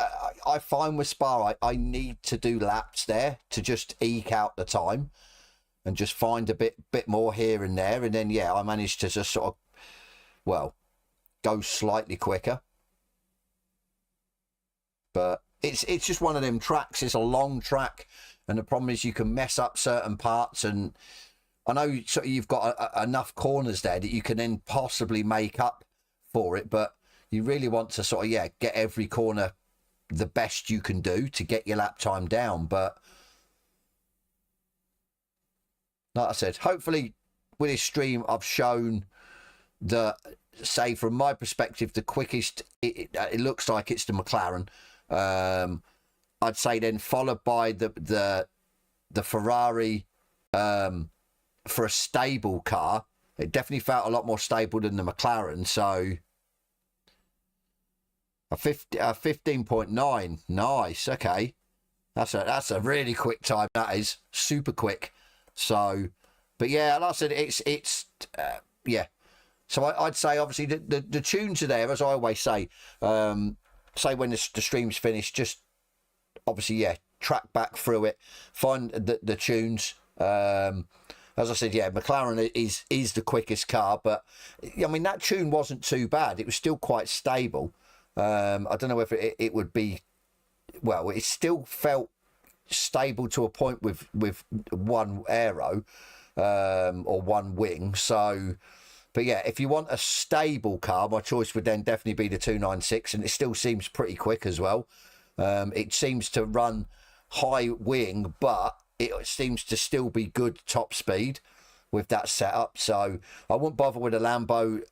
I find with Spa, I need to do laps there to just eke out the time and just find a bit more here and there. And then, yeah, I managed to just sort of, well, go slightly quicker. But it's just one of them tracks. It's a long track. And the problem is you can mess up certain parts. And I know sort of you've got enough corners there that you can then possibly make up for it. But you really want to sort of, yeah, get every corner the best you can do to get your lap time down. But like I said, hopefully with this stream, I've shown that, say, from my perspective, the quickest, it looks like it's the McLaren. I'd say then followed by the Ferrari for a stable car. It definitely felt a lot more stable than the McLaren. So a 15.9, nice. Okay, that's a really quick time. That is super quick. So, but yeah, like I said, it's yeah. So I'd say obviously the tunes are there, as I always say. Say when the stream's finished, just obviously, yeah, track back through it, find the tunes. As I said, yeah, McLaren is the quickest car, but I mean that tune wasn't too bad. It was still quite stable. I don't know if it would be, well, it still felt stable to a point with one aero or one wing. So, but yeah, if you want a stable car, my choice would then definitely be the 296, and it still seems pretty quick as well. It seems to run high wing, but it seems to still be good top speed with that setup. So I wouldn't bother with a Lambo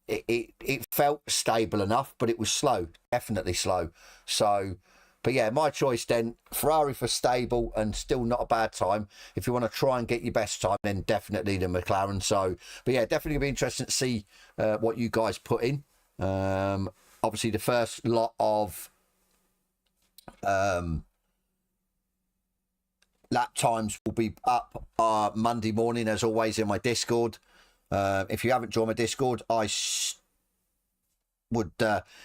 it felt stable enough, but it was slow, definitely slow. So, but yeah, my choice then, Ferrari for stable and still not a bad time. If you want to try and get your best time, then definitely the McLaren. So, but yeah, definitely gonna be interesting to see what you guys put in. Obviously, the first lot of lap times will be up Monday morning, as always, in my Discord. If you haven't joined my Discord, I would,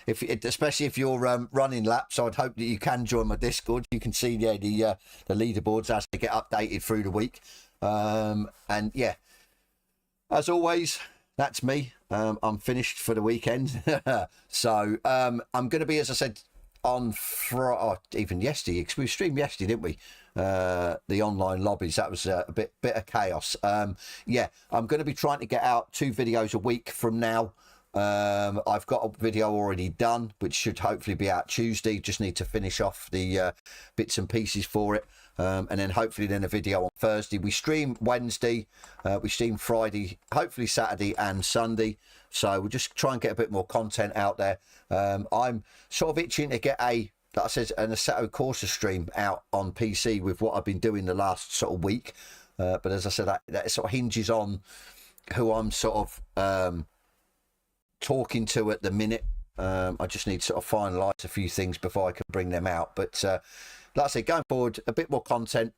especially if you're running laps, I'd hope that you can join my Discord. You can see the leaderboards as they get updated through the week. And yeah, as always, that's me. I'm finished for the weekend. So I'm going to be, as I said, on even yesterday, because we streamed yesterday, didn't we? The online lobbies, that was a bit of chaos. Yeah, I'm going to be trying to get out 2 videos a week from now. I've got a video already done, which should hopefully be out Tuesday. Just need to finish off the bits and pieces for it, and then hopefully then a video on Thursday. We stream Wednesday, we stream Friday, hopefully Saturday and Sunday. So we'll just try and get a bit more content out there. I'm sort of itching to get like I said, an Assetto Corsa stream out on PC with what I've been doing the last sort of week. But as I said, that sort of hinges on who I'm sort of talking to at the minute. I just need to sort of finalise a few things before I can bring them out. But like I said, going forward, a bit more content.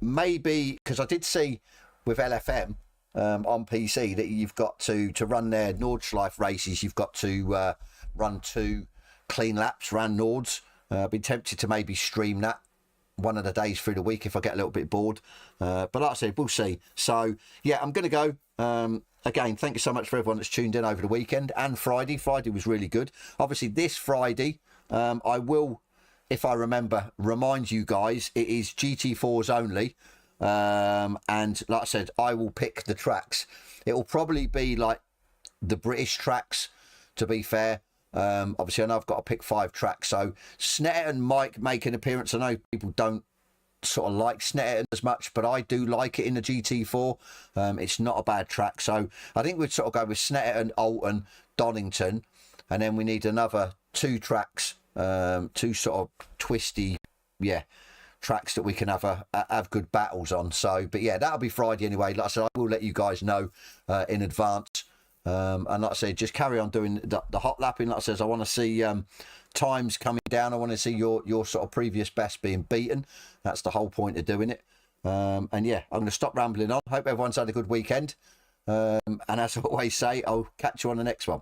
Maybe, because I did see with LFM on PC that you've got to run their Nordschleife races, you've got to run 2 clean laps around Nords. Been tempted to maybe stream that one of the days through the week if I get a little bit bored. But like I said, we'll see. So yeah, I'm going to go. Again, thank you so much for everyone that's tuned in over the weekend and Friday. Friday was really good. Obviously, this Friday, I will, if I remember, remind you guys, it is GT4s only. And like I said, I will pick the tracks. It will probably be like the British tracks, to be fair. Obviously, I know I've got to pick 5 tracks. So Snetterton might make an appearance. I know people don't sort of like Snetterton as much, but I do like it in the GT4. It's not a bad track. So I think we'd sort of go with Snetterton, Alton, Donington, and then we need another 2 tracks, 2 sort of twisty, yeah, tracks that we can have good battles on. So, but yeah, that'll be Friday anyway. Like I said, I will let you guys know in advance. And like I said, just carry on doing the hot lapping. Like I said, I want to see times coming down. I want to see your sort of previous best being beaten. That's the whole point of doing it. And yeah, I'm going to stop rambling on. Hope everyone's had a good weekend. And as I always say, I'll catch you on the next one.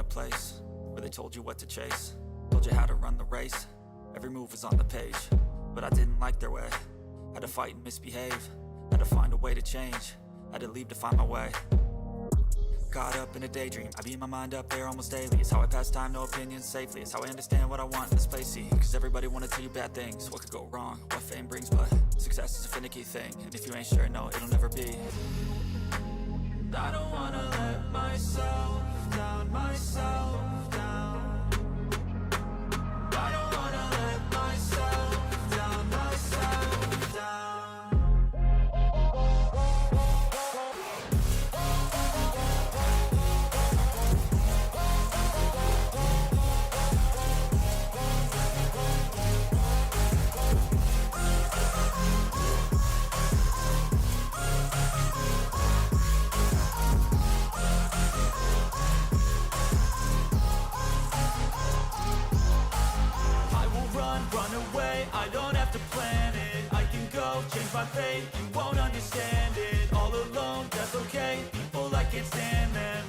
Place where they told you what to chase, told you how to run the race, every move was on the page, but I didn't like their way. Had to fight and misbehave, had to find a way to change, had to leave to find my way. Caught up in a daydream, I beat my mind up there almost daily. It's how I pass time, no opinions safely. It's how I understand what I want in this place, see. Cause everybody wanna tell you bad things, what could go wrong, what fame brings. But success is a finicky thing, and if you ain't sure, no, it'll never be. I don't wanna let myself down, myself down. I don't wanna let myself down, myself down. I don't have to plan it, I can go change my fate. You won't understand it, all alone, that's okay. People, I can't stand them.